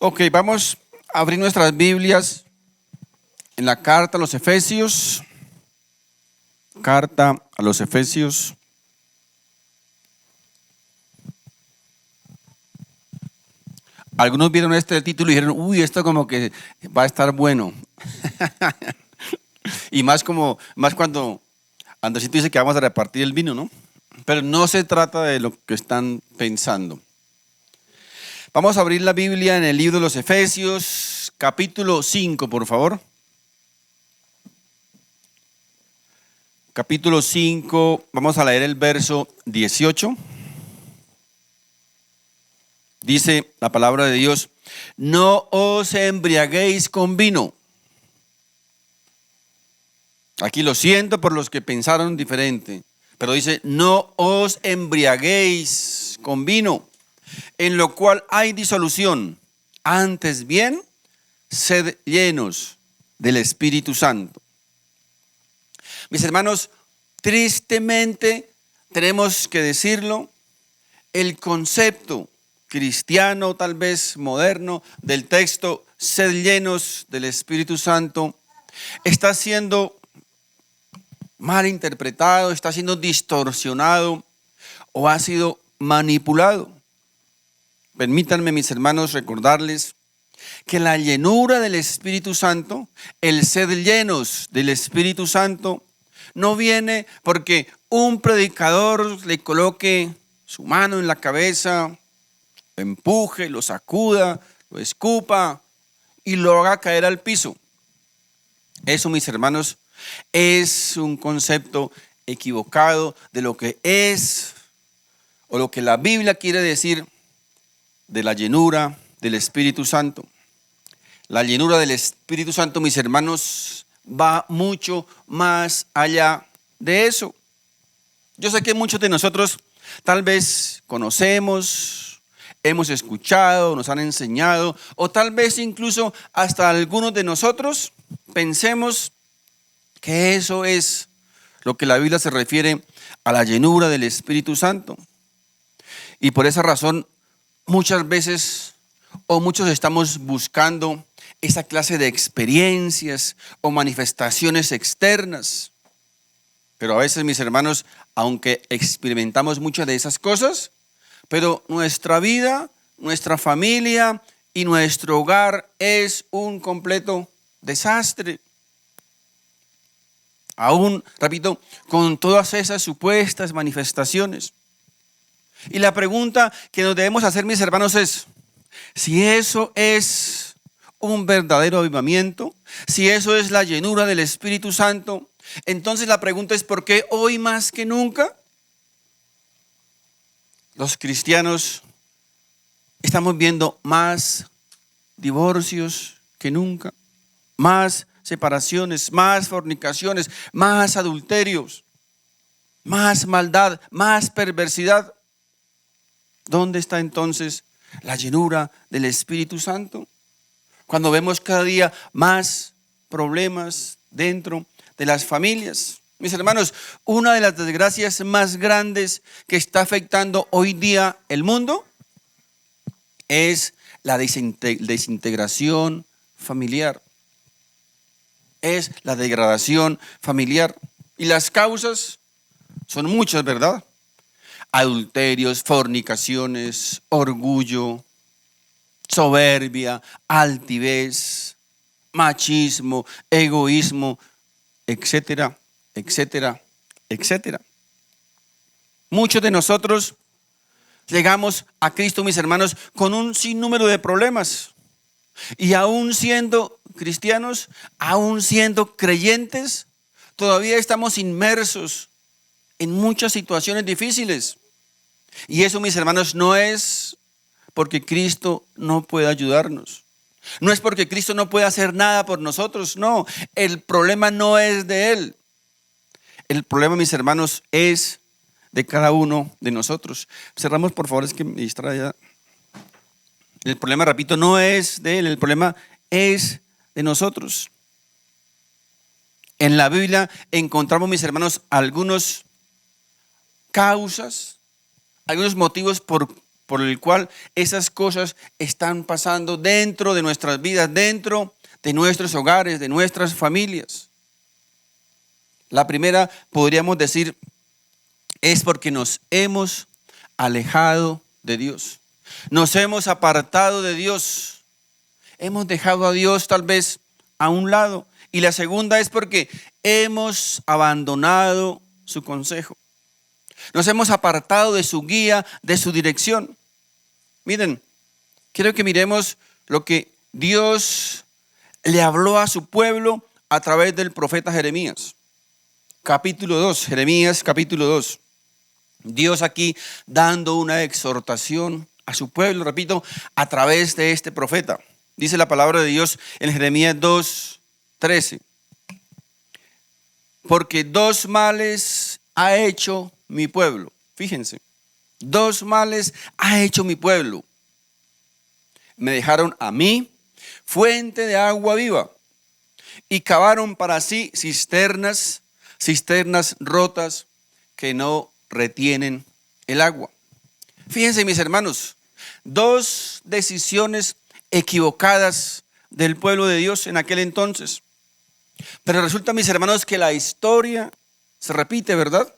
Ok, vamos a abrir nuestras Biblias en la carta a los Efesios. Carta a los Efesios. Algunos vieron este título y dijeron, uy, esto como que va a estar bueno. Y más cuando Andresito dice que vamos a repartir el vino, ¿no? Pero no se trata de lo que están pensando. Vamos a abrir la Biblia en el libro de los Efesios, capítulo 5, por favor. Capítulo 5, vamos a leer el verso 18. Dice la palabra de Dios, no os embriaguéis con vino. Aquí lo siento por los que pensaron diferente, pero dice, no os embriaguéis con vino, en lo cual hay disolución. Antes bien, sed llenos del Espíritu Santo. Mis hermanos, tristemente tenemos que decirlo, el concepto cristiano, tal vez moderno, del texto, sed llenos del Espíritu Santo, está siendo mal interpretado, está siendo distorsionado o ha sido manipulado. Permítanme, mis hermanos, recordarles que la llenura del Espíritu Santo, el ser llenos del Espíritu Santo, no viene porque un predicador le coloque su mano en la cabeza, lo empuje, lo sacuda, lo escupa y lo haga caer al piso. Eso, mis hermanos, es un concepto equivocado de lo que es o lo que la Biblia quiere decir de la llenura del Espíritu Santo. La llenura del Espíritu Santo, mis hermanos, va mucho más allá de eso. Yo sé que muchos de nosotros tal vez conocemos, hemos escuchado, nos han enseñado, o tal vez incluso hasta algunos de nosotros pensemos que eso es lo que la Biblia se refiere a la llenura del Espíritu Santo. Y por esa razón, muchas veces o muchos estamos buscando esa clase de experiencias o manifestaciones externas. Pero a veces, mis hermanos, aunque experimentamos muchas de esas cosas, pero nuestra vida, nuestra familia y nuestro hogar es un completo desastre. Aún, repito, con todas esas supuestas manifestaciones. Y la pregunta que nos debemos hacer, mis hermanos, es, si eso es un verdadero avivamiento, si eso es la llenura del Espíritu Santo, entonces la pregunta es, ¿por qué hoy más que nunca los cristianos estamos viendo más divorcios que nunca, más separaciones, más fornicaciones, más adulterios, más maldad, más perversidad? ¿Dónde está entonces la llenura del Espíritu Santo? Cuando vemos cada día más problemas dentro de las familias. Mis hermanos, una de las desgracias más grandes que está afectando hoy día el mundo es la desintegración familiar. Es la degradación familiar. Y las causas son muchas, ¿verdad? Adulterios, fornicaciones, orgullo, soberbia, altivez, machismo, egoísmo, etcétera, etcétera, etcétera. Muchos de nosotros llegamos a Cristo, mis hermanos, con un sinnúmero de problemas. Y aún siendo cristianos, aún siendo creyentes, todavía estamos inmersos en muchas situaciones difíciles. Y eso, mis hermanos, no es porque Cristo no puede ayudarnos. No es porque Cristo no puede hacer nada por nosotros. No, el problema no es de Él. El problema, mis hermanos, es de cada uno de nosotros. Cerramos, por favor, es que me distrae. El problema, repito, no es de Él. El problema es de nosotros. En la Biblia encontramos, mis hermanos, algunas causas, algunos motivos por por el cual esas cosas están pasando dentro de nuestras vidas, dentro de nuestros hogares, de nuestras familias. La primera, podríamos decir, es porque nos hemos alejado de Dios. Nos hemos apartado de Dios. Hemos dejado a Dios tal vez a un lado. Y la segunda es porque hemos abandonado su consejo. Nos hemos apartado de su guía, de su dirección. Miren, quiero que miremos lo que Dios le habló a su pueblo a través del profeta Jeremías. Capítulo 2, Jeremías capítulo 2. Dios aquí dando una exhortación a su pueblo, repito, a través de este profeta. Dice la palabra de Dios en Jeremías 2:13. Porque dos males ha hecho mi pueblo. Fíjense, dos males ha hecho mi pueblo. Me dejaron a mí fuente de agua viva y cavaron para sí cisternas rotas que no retienen el agua. Fíjense, mis hermanos, dos decisiones equivocadas del pueblo de Dios en aquel entonces. Pero resulta, mis hermanos, que la historia se repite, ¿verdad?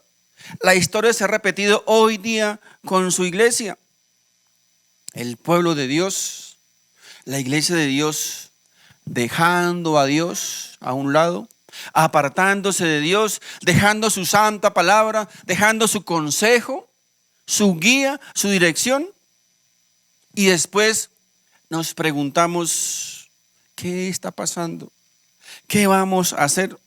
La historia se ha repetido hoy día con su iglesia. El pueblo de Dios, la iglesia de Dios, dejando a Dios a un lado, apartándose de Dios, dejando su santa palabra, dejando su consejo, su guía, su dirección. Y después nos preguntamos, ¿qué está pasando? ¿Qué vamos a hacer?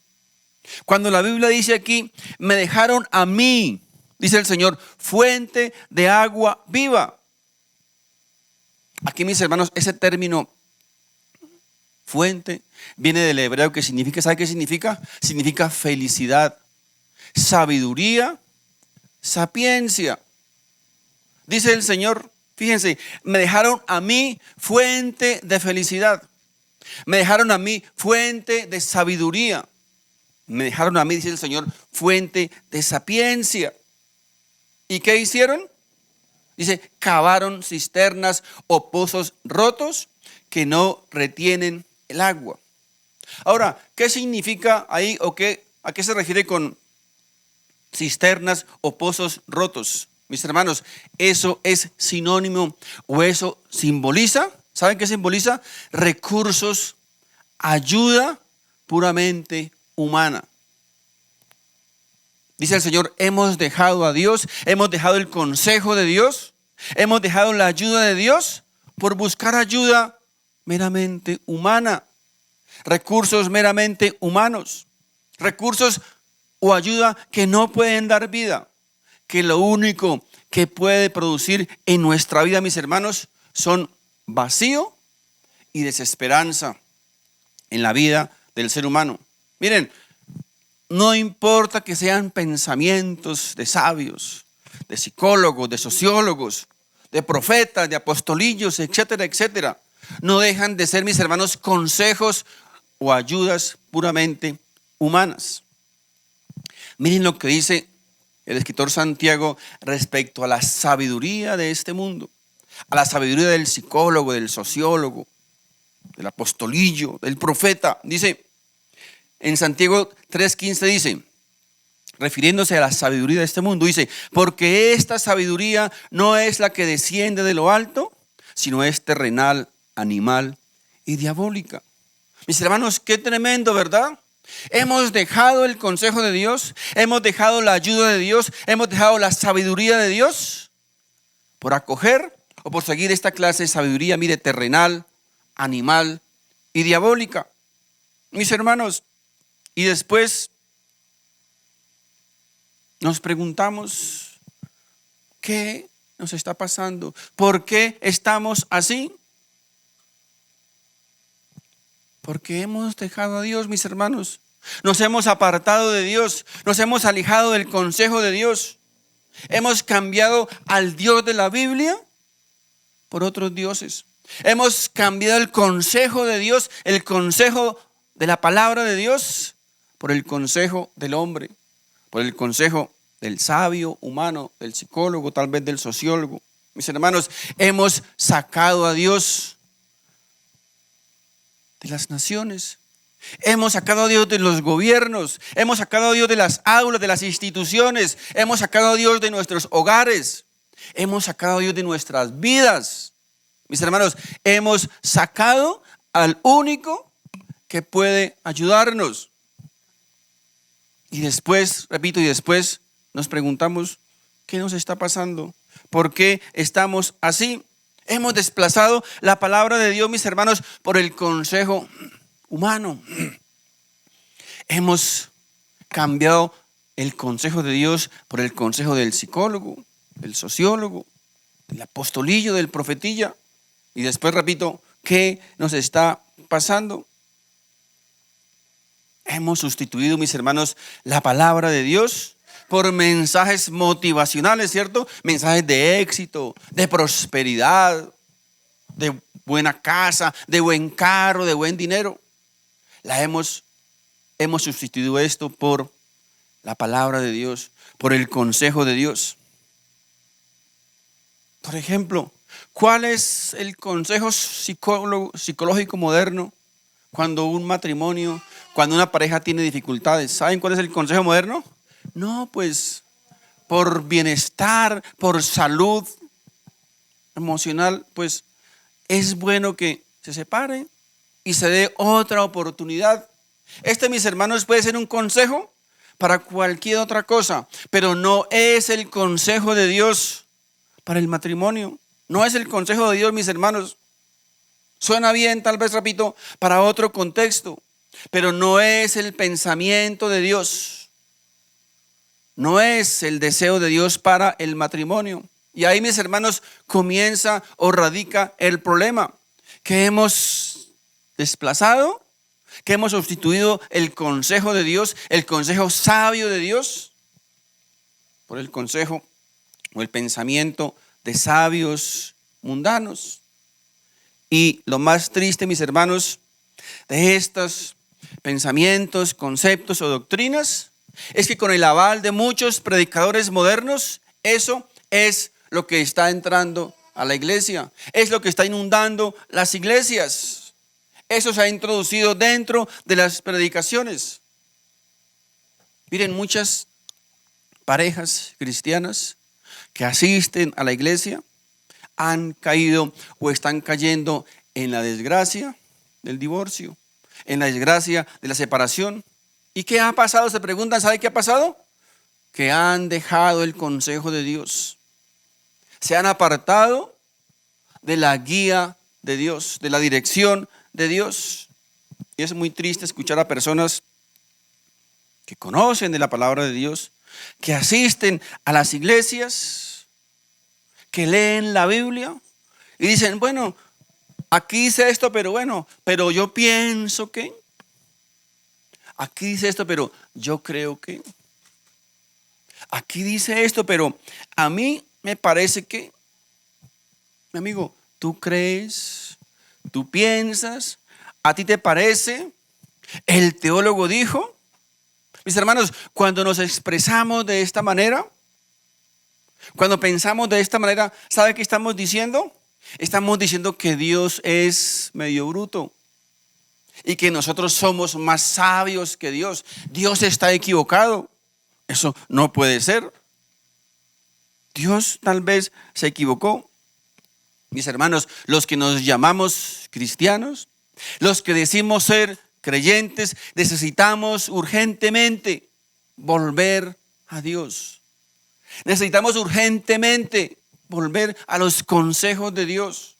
Cuando la Biblia dice aquí, me dejaron a mí, dice el Señor, fuente de agua viva. Aquí, mis hermanos, ese término fuente viene del hebreo que significa, ¿sabe qué significa? Significa felicidad, sabiduría, sapiencia. Dice el Señor, fíjense, me dejaron a mí fuente de felicidad. Me dejaron a mí fuente de sabiduría. Me dejaron a mí, dice el Señor, fuente de sapiencia. ¿Y qué hicieron? Dice, cavaron cisternas o pozos rotos que no retienen el agua. Ahora, ¿qué significa ahí o a qué se refiere con cisternas o pozos rotos? Mis hermanos, eso es sinónimo o eso simboliza, ¿saben qué simboliza? Recursos, ayuda puramente humana. Dice el Señor, hemos dejado a Dios, hemos dejado el consejo de Dios, hemos dejado la ayuda de Dios por buscar ayuda meramente humana, recursos meramente humanos, recursos o ayuda que no pueden dar vida, que lo único que puede producir en nuestra vida, mis hermanos, son vacío y desesperanza en la vida del ser humano. Miren, no importa que sean pensamientos de sabios, de psicólogos, de sociólogos, de profetas, de apostolillos, etcétera, etcétera. No dejan de ser, mis hermanos, consejos o ayudas puramente humanas. Miren lo que dice el escritor Santiago respecto a la sabiduría de este mundo, a la sabiduría del psicólogo, del sociólogo, del apostolillo, del profeta. Dice, en Santiago 3:15 dice, refiriéndose a la sabiduría de este mundo, dice, porque esta sabiduría no es la que desciende de lo alto, sino es terrenal, animal y diabólica. Mis hermanos, qué tremendo, ¿verdad? Hemos dejado el consejo de Dios, hemos dejado la ayuda de Dios, hemos dejado la sabiduría de Dios por acoger o por seguir esta clase de sabiduría, mire, terrenal, animal y diabólica. Mis hermanos, y después nos preguntamos, ¿qué nos está pasando? ¿Por qué estamos así? Porque hemos dejado a Dios, mis hermanos. Nos hemos apartado de Dios, nos hemos alejado del consejo de Dios. Hemos cambiado al Dios de la Biblia por otros dioses. Hemos cambiado el consejo de Dios, el consejo de la palabra de Dios, por el consejo del hombre, por el consejo del sabio humano, del psicólogo, tal vez del sociólogo. Mis hermanos, hemos sacado a Dios de las naciones. Hemos sacado a Dios de los gobiernos. Hemos sacado a Dios de las aulas, de las instituciones. Hemos sacado a Dios de nuestros hogares. Hemos sacado a Dios de nuestras vidas. Mis hermanos, hemos sacado al único que puede ayudarnos. Y después, repito, y después nos preguntamos, ¿qué nos está pasando? ¿Por qué estamos así? Hemos desplazado la palabra de Dios, mis hermanos, por el consejo humano. Hemos cambiado el consejo de Dios por el consejo del psicólogo, del sociólogo, del apostolillo, del profetilla. Y después, repito, ¿qué nos está pasando? Hemos sustituido, mis hermanos, la palabra de Dios por mensajes motivacionales, ¿cierto? Mensajes de éxito, de prosperidad, de buena casa, de buen carro, de buen dinero. Hemos sustituido esto por la palabra de Dios, por el consejo de Dios. Por ejemplo, ¿cuál es el consejo psicológico moderno cuando un matrimonio, cuando una pareja tiene dificultades? ¿Saben cuál es el consejo moderno? No, pues por bienestar, por salud emocional, pues es bueno que se separen y se dé otra oportunidad. Mis hermanos, puede ser un consejo para cualquier otra cosa, pero no es el consejo de Dios para el matrimonio. No es el consejo de Dios, mis hermanos. Suena bien, tal vez, repito, para otro contexto, pero no es el pensamiento de Dios. No es el deseo de Dios para el matrimonio. Y ahí, mis hermanos, comienza o radica el problema, que hemos desplazado, que hemos sustituido el consejo de Dios, el consejo sabio de Dios, por el consejo o el pensamiento de sabios mundanos. Y lo más triste, mis hermanos, de estos pensamientos, conceptos o doctrinas, es que con el aval de muchos predicadores modernos, eso es lo que está entrando a la iglesia, es lo que está inundando las iglesias. Eso se ha introducido dentro de las predicaciones. Miren, muchas parejas cristianas que asisten a la iglesia han caído o están cayendo en la desgracia del divorcio, en la desgracia de la separación. ¿Y qué ha pasado? Se preguntan, ¿sabe qué ha pasado? Que han dejado el consejo de Dios. Se han apartado de la guía de Dios, de la dirección de Dios. Y es muy triste escuchar a personas que conocen de la palabra de Dios, que asisten a las iglesias, que leen la Biblia y dicen, bueno, aquí dice esto, pero yo pienso que... Aquí dice esto, pero yo creo que. Aquí dice esto, pero a mí me parece que. Mi amigo, ¿tú crees? ¿Tú piensas? ¿A ti te parece? ¿El teólogo dijo? Mis hermanos, cuando nos expresamos de esta manera, cuando pensamos de esta manera, ¿sabe qué estamos diciendo? Estamos diciendo que Dios es medio bruto. Y que nosotros somos más sabios que Dios. Dios está equivocado. Eso no puede ser. Dios tal vez se equivocó. Mis hermanos, los que nos llamamos cristianos, los que decimos ser creyentes, necesitamos urgentemente volver a Dios. Necesitamos urgentemente volver a los consejos de Dios,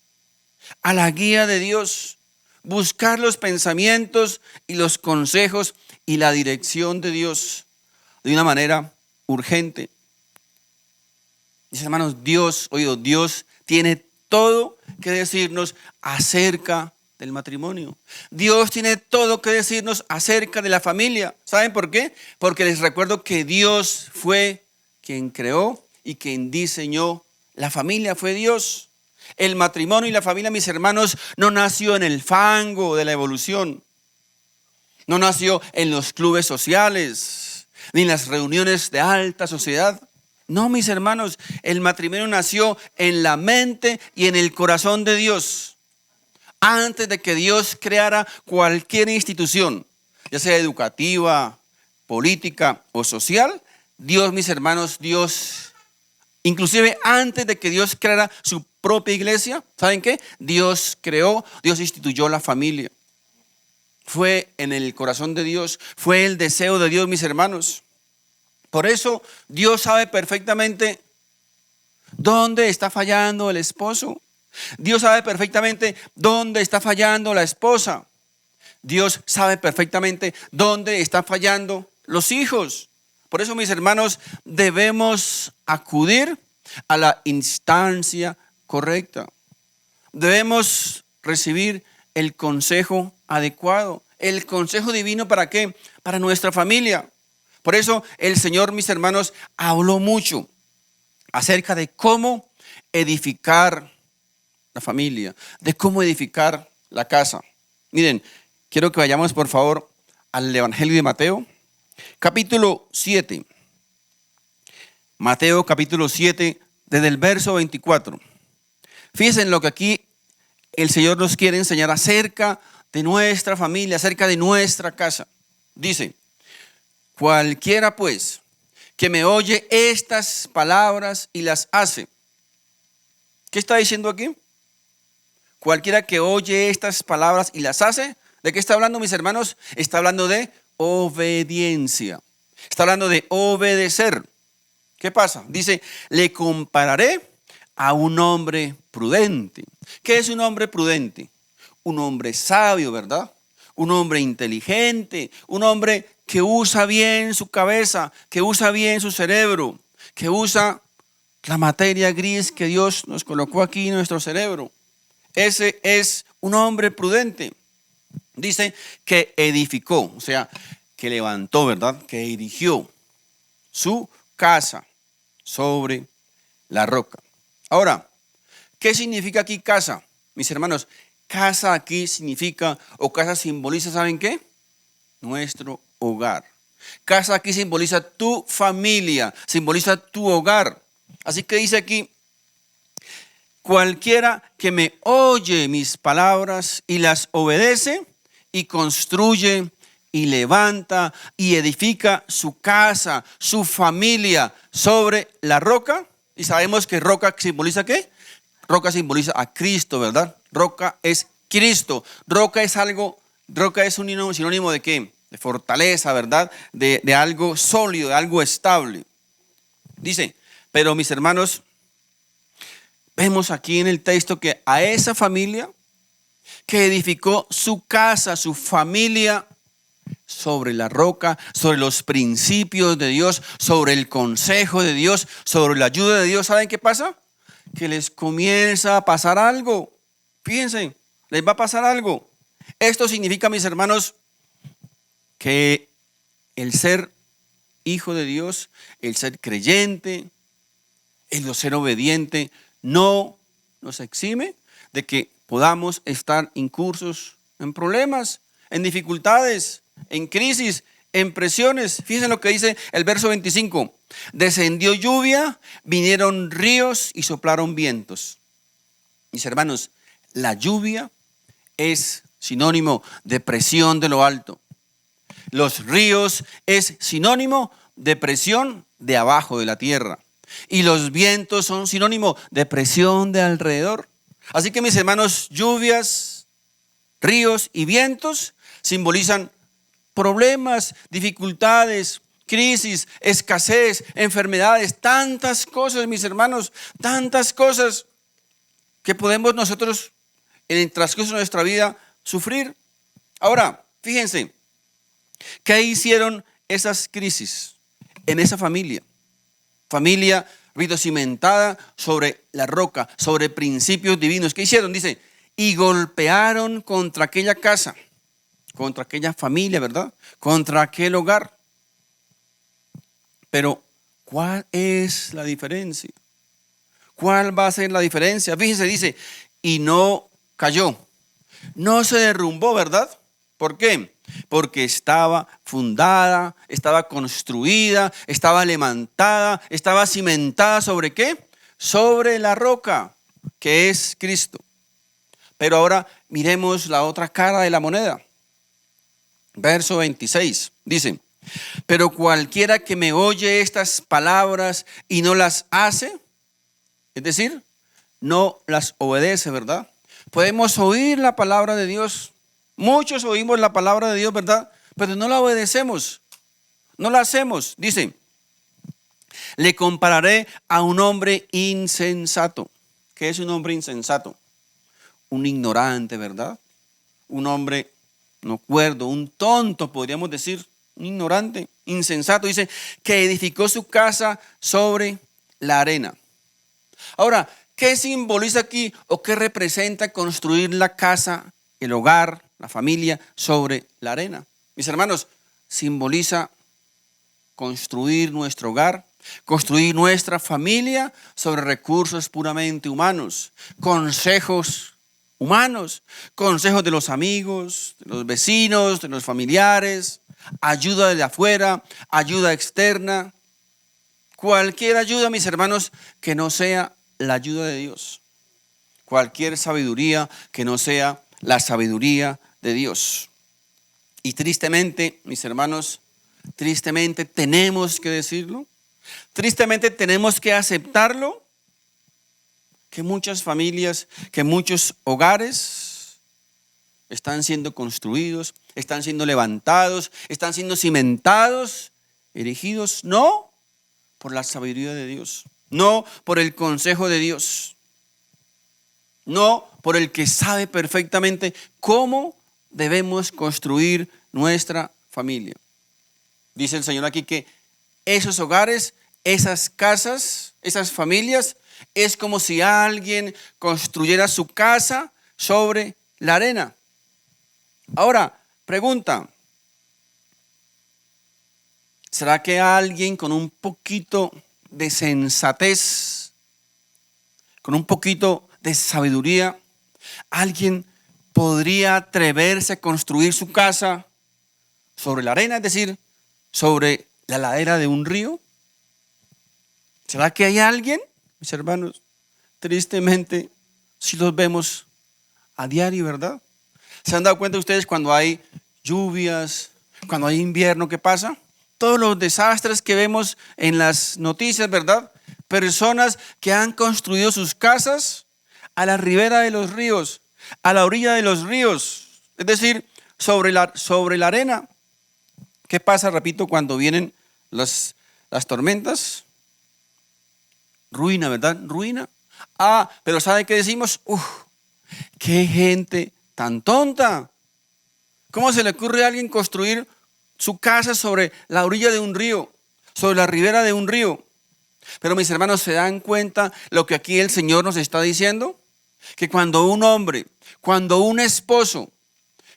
a la guía de Dios. Buscar los pensamientos y los consejos y la dirección de Dios de una manera urgente. Mis hermanos, Dios tiene todo que decirnos acerca del matrimonio. Dios tiene todo que decirnos acerca de la familia. ¿Saben por qué? Porque les recuerdo que Dios fue quien creó y quien diseñó la familia, fue Dios. El matrimonio y la familia, mis hermanos, no nació en el fango de la evolución. No nació en los clubes sociales, ni en las reuniones de alta sociedad. No, mis hermanos, el matrimonio nació en la mente y en el corazón de Dios. Antes de que Dios creara cualquier institución, ya sea educativa, política o social, Dios, mis hermanos, Dios, inclusive antes de que Dios creara su propia iglesia, ¿saben qué? Dios instituyó la familia. Fue en el corazón de Dios, fue el deseo de Dios, mis hermanos. Por eso Dios sabe perfectamente dónde está fallando el esposo. Dios sabe perfectamente dónde está fallando la esposa. Dios sabe perfectamente dónde están fallando los hijos. Por eso, mis hermanos, debemos acudir a la instancia correcta. Debemos recibir el consejo adecuado. El consejo divino, ¿para qué? Para nuestra familia. Por eso el Señor, mis hermanos, habló mucho acerca de cómo edificar la familia, de cómo edificar la casa. Miren, quiero que vayamos por favor al Evangelio de Mateo, capítulo 7. Mateo capítulo 7, desde el verso 24. Fíjense en lo que aquí el Señor nos quiere enseñar acerca de nuestra familia, acerca de nuestra casa. Dice: cualquiera pues que me oye estas palabras y las hace. ¿Qué está diciendo aquí? Cualquiera que oye estas palabras y las hace. ¿De qué está hablando, mis hermanos? Está hablando de obediencia. Está hablando de obedecer. ¿Qué pasa? Dice: le compararé a un hombre prudente. ¿Qué es un hombre prudente? Un hombre sabio, ¿verdad? Un hombre inteligente, un hombre que usa bien su cabeza, que usa bien su cerebro, que usa la materia gris que Dios nos colocó aquí en nuestro cerebro. Ese es un hombre prudente. Dice que edificó, o sea, que levantó, ¿verdad? Que erigió su casa sobre la roca. Ahora, ¿qué significa aquí casa? Mis hermanos, casa aquí significa, o casa simboliza, ¿saben qué? Nuestro hogar. Casa aquí simboliza tu familia, simboliza tu hogar. Así que dice aquí: cualquiera que me oye mis palabras y las obedece y construye y levanta y edifica su casa, su familia sobre la roca. Y sabemos que roca simboliza ¿qué? Roca simboliza a Cristo, ¿verdad? Roca es Cristo. Roca es un sinónimo de ¿qué? De fortaleza, ¿verdad? De algo sólido, de algo estable. Dice: pero mis hermanos, vemos aquí en el texto que a esa familia que edificó su casa, su familia sobre la roca, sobre los principios de Dios, sobre el consejo de Dios, sobre la ayuda de Dios, ¿saben qué pasa? Que les comienza a pasar algo. Fíjense, les va a pasar algo. Esto significa, mis hermanos, que el ser hijo de Dios, el ser creyente, el ser obediente, no nos exime de que podamos estar incursos en problemas, en dificultades, en crisis, en presiones. Fíjense lo que dice el verso 25. Descendió lluvia, vinieron ríos y soplaron vientos. Mis hermanos, la lluvia es sinónimo de presión de lo alto. Los ríos es sinónimo de presión de abajo de la tierra. Y los vientos son sinónimo de presión de alrededor. Así que, mis hermanos, lluvias, ríos y vientos simbolizan problemas, dificultades, crisis, escasez, enfermedades, tantas cosas, mis hermanos, tantas cosas que podemos nosotros en el transcurso de nuestra vida sufrir. Ahora, fíjense, ¿qué hicieron esas crisis en esa familia? Familia cimentada sobre la roca, sobre principios divinos. ¿Qué hicieron? Dice: y golpearon contra aquella casa, contra aquella familia, ¿verdad? Contra aquel hogar. Pero, ¿cuál es la diferencia? ¿Cuál va a ser la diferencia? Fíjense, dice: y no cayó, no se derrumbó, ¿verdad? ¿Por qué? Porque estaba fundada, estaba construida, estaba levantada, estaba cimentada ¿sobre qué? Sobre la roca, que es Cristo. Pero ahora miremos la otra cara de la moneda. Verso 26 dice: pero cualquiera que me oye estas palabras y no las hace, es decir, no las obedece, ¿verdad? Podemos oír la palabra de Dios. Muchos oímos la palabra de Dios, ¿verdad? Pero no la obedecemos, no la hacemos. Dice: le compararé a un hombre insensato. ¿Qué es un hombre insensato? Un ignorante, ¿verdad? Un hombre no cuerdo, un tonto, podríamos decir, un ignorante, insensato. Dice que edificó su casa sobre la arena. Ahora, ¿qué simboliza aquí o qué representa construir la casa, el hogar, la familia sobre la arena? Mis hermanos, simboliza construir nuestro hogar, construir nuestra familia sobre recursos puramente humanos, consejos humanos, consejos de los amigos, de los vecinos, de los familiares, ayuda de afuera, ayuda externa, cualquier ayuda, mis hermanos, que no sea la ayuda de Dios, cualquier sabiduría que no sea la sabiduría de Dios. Y tristemente, mis hermanos, tristemente tenemos que decirlo, tristemente tenemos que aceptarlo, que muchas familias, que muchos hogares están siendo construidos, están siendo levantados, están siendo cimentados, erigidos, no por la sabiduría de Dios, no por el consejo de Dios, no por el que sabe perfectamente cómo debemos construir nuestra familia. Dice el Señor aquí que esos hogares, esas casas, esas familias, es como si alguien construyera su casa sobre la arena. Ahora, pregunta: ¿será que alguien con un poquito de sensatez, con un poquito de sabiduría, alguien podría atreverse a construir su casa sobre la arena, es decir, sobre la ladera de un río? ¿Será que hay alguien? Mis hermanos, tristemente, si los vemos a diario, ¿verdad? ¿Se han dado cuenta ustedes cuando hay lluvias, cuando hay invierno, qué pasa? Todos los desastres que vemos en las noticias, ¿verdad? Personas que han construido sus casas a la ribera de los ríos, a la orilla de los ríos, es decir, sobre la arena. ¿Qué pasa, repito, cuando vienen las tormentas? Ruina, ¿verdad? Ruina. Pero ¿sabe qué decimos? ¡Qué gente tan tonta! ¿Cómo se le ocurre a alguien construir su casa sobre la orilla de un río, sobre la ribera de un río? Pero mis hermanos, ¿se dan cuenta lo que aquí el Señor nos está diciendo? Que cuando un hombre, cuando un esposo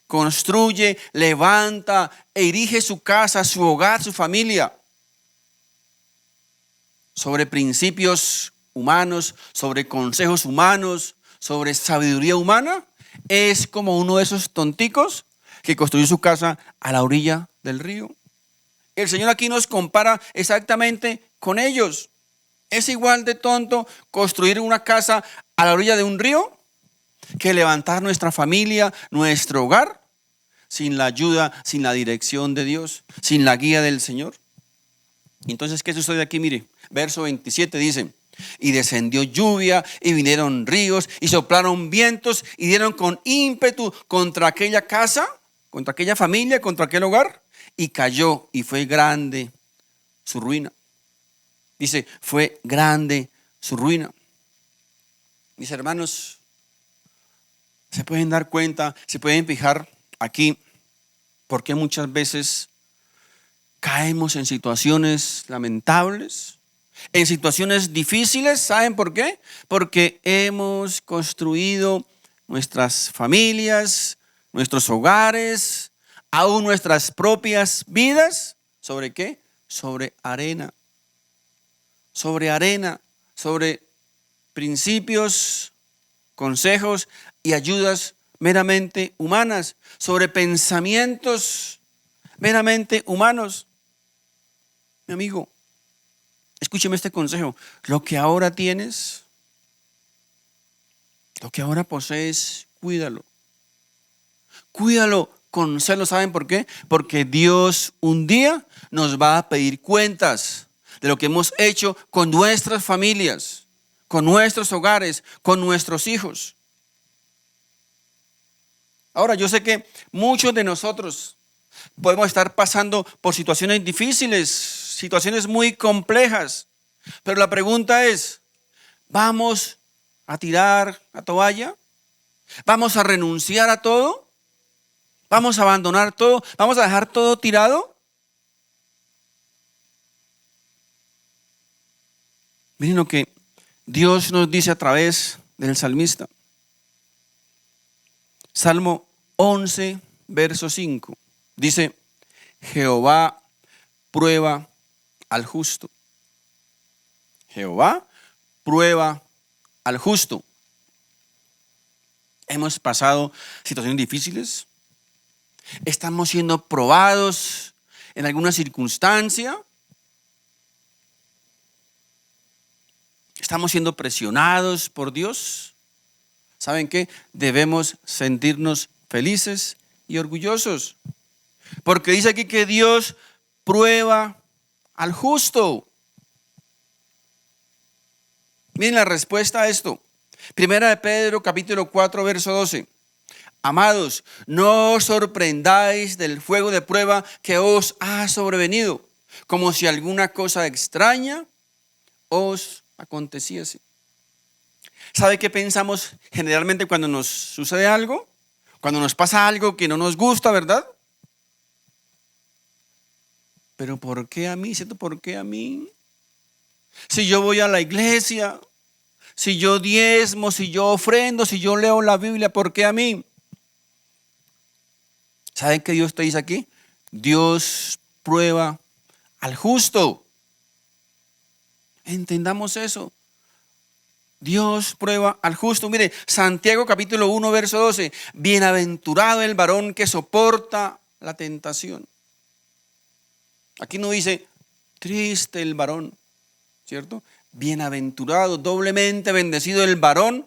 construye, levanta e erige su casa, su hogar, su familia, sobre principios humanos, sobre consejos humanos, sobre sabiduría humana, es como uno de esos tonticos que construyó su casa a la orilla del río. El Señor aquí nos compara exactamente con ellos. ¿Es igual de tonto construir una casa a la orilla de un río que levantar nuestra familia, nuestro hogar, sin la ayuda, sin la dirección de Dios, sin la guía del Señor? Entonces, ¿qué sucede aquí? Mire, verso 27 dice: y descendió lluvia, y vinieron ríos, y soplaron vientos, y dieron con ímpetu contra aquella casa, contra aquella familia, contra aquel hogar, y cayó, y fue grande su ruina. Dice, fue grande su ruina. Mis hermanos, se pueden dar cuenta, se pueden fijar aquí, porque muchas veces caemos en situaciones lamentables, en situaciones difíciles. ¿Saben por qué? Porque hemos construido nuestras familias, nuestros hogares, aún nuestras propias vidas. ¿Sobre qué? Sobre arena. Sobre arena, sobre principios, consejos y ayudas meramente humanas, sobre pensamientos meramente humanos. Mi amigo, escúcheme este consejo. Lo que ahora tienes, lo que ahora posees, cuídalo. Cuídalo con celo. ¿Saben por qué? Porque Dios un día nos va a pedir cuentas de lo que hemos hecho con nuestras familias, con nuestros hogares, con nuestros hijos. Ahora, yo sé que muchos de nosotros podemos estar pasando por situaciones difíciles, situaciones muy complejas, pero la pregunta es, ¿vamos a tirar la toalla? ¿Vamos a renunciar a todo? ¿Vamos a abandonar todo? ¿Vamos a dejar todo tirado? Miren lo que Dios nos dice a través del salmista. Salmo 11, verso 5. Dice, Jehová prueba al justo. Jehová prueba al justo. Hemos pasado situaciones difíciles. Estamos siendo probados en alguna circunstancia. Estamos siendo presionados por Dios. ¿Saben qué? Debemos sentirnos felices y orgullosos. Porque dice aquí que Dios prueba al justo. Miren la respuesta a esto. Primera de Pedro, capítulo 4, verso 12. Amados, no os sorprendáis del fuego de prueba que os ha sobrevenido, como si alguna cosa extraña os aconteciese. ¿Sabe qué pensamos generalmente cuando nos sucede algo? Cuando nos pasa algo que no nos gusta, ¿verdad? Pero ¿por qué a mí? ¿Cierto? ¿Por qué a mí? Si yo voy a la iglesia, si yo diezmo, si yo ofrendo, si yo leo la Biblia, ¿por qué a mí? ¿Saben qué Dios te dice aquí? Dios prueba al justo. Entendamos eso. Dios prueba al justo. Mire, Santiago capítulo 1, verso 12. Bienaventurado el varón que soporta la tentación. Aquí no dice triste el varón, ¿cierto? Bienaventurado, doblemente bendecido el varón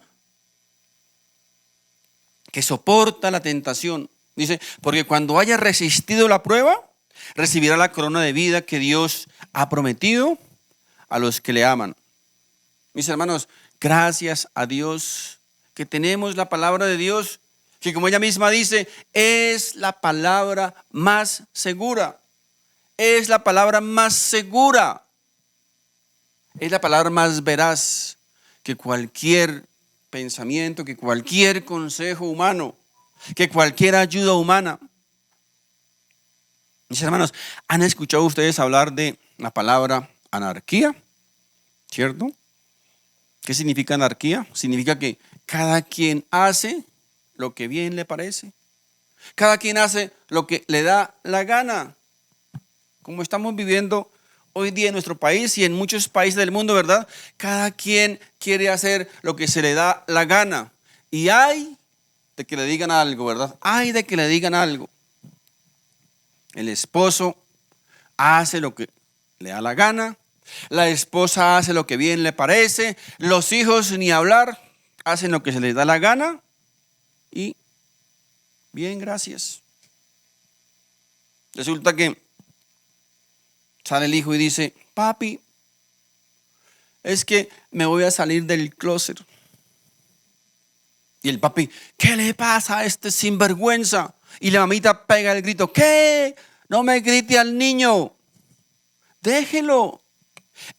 que soporta la tentación. Dice, porque cuando haya resistido la prueba, recibirá la corona de vida que Dios ha prometido a los que le aman. Mis hermanos, gracias a Dios que tenemos la palabra de Dios, que como ella misma dice, es la palabra más segura. Es la palabra más segura. Es la palabra más veraz que cualquier pensamiento, que cualquier consejo humano, que cualquier ayuda humana. Mis hermanos, ¿han escuchado ustedes hablar de la palabra anarquía? ¿Cierto? ¿Qué significa anarquía? Significa que cada quien hace lo que bien le parece. Cada quien hace lo que le da la gana. Como estamos viviendo hoy día en nuestro país y en muchos países del mundo, ¿verdad? Cada quien quiere hacer lo que se le da la gana. Y hay de que le digan algo, ¿verdad? Hay de que le digan algo. El esposo hace lo que le da la gana. La esposa hace lo que bien le parece. Los hijos, ni hablar, hacen lo que se les da la gana. Y bien, gracias. Resulta que sale el hijo y dice, papi, es que me voy a salir del closet. Y el papi, ¿qué le pasa a este sinvergüenza? Y la mamita pega el grito, ¿qué? No me grite al niño. Déjelo.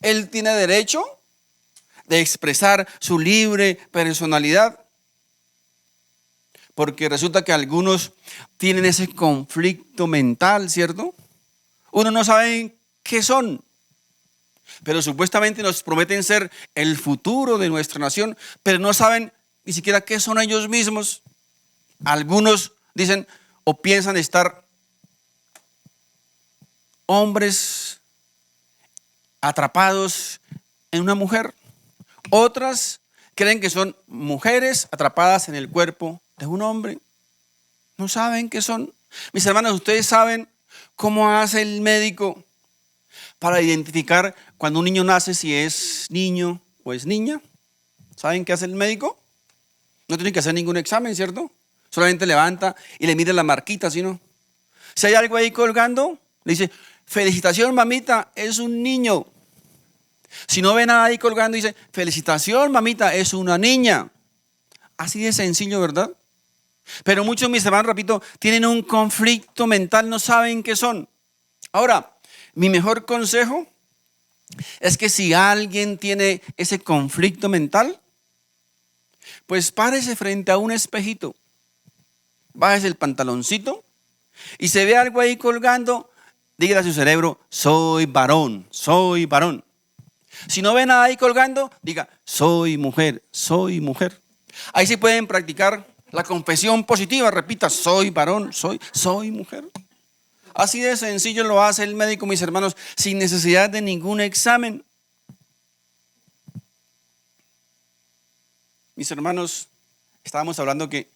Él tiene derecho de expresar su libre personalidad. Porque resulta que algunos tienen ese conflicto mental, ¿cierto? Uno no sabe qué son, pero supuestamente nos prometen ser el futuro de nuestra nación, pero no saben ni siquiera qué son ellos mismos. Algunos dicen o piensan estar hombres atrapados en una mujer. Otras creen que son mujeres atrapadas en el cuerpo de un hombre. No saben qué son. Mis hermanos, ¿ustedes saben cómo hace el médico para identificar cuando un niño nace si es niño o es niña? ¿Saben qué hace el médico? No tiene que hacer ningún examen, ¿cierto? Solamente levanta y le mide la marquita, ¿sí no? Si hay algo ahí colgando, le dice, felicitación mamita, es un niño. Si no ve nada ahí colgando, dice, felicitación mamita, es una niña. Así de sencillo, ¿verdad? Pero muchos de mis hermanos, repito, tienen un conflicto mental, no saben qué son. Ahora, mi mejor consejo es que si alguien tiene ese conflicto mental, pues párese frente a un espejito, bájese el pantaloncito y se ve algo ahí colgando, dígale a su cerebro, soy varón, soy varón. Si no ve nada ahí colgando, diga, soy mujer, soy mujer. Ahí sí pueden practicar la confesión positiva, repita, soy varón, soy mujer. Así de sencillo lo hace el médico, mis hermanos, sin necesidad de ningún examen. Mis hermanos, estamos hablando de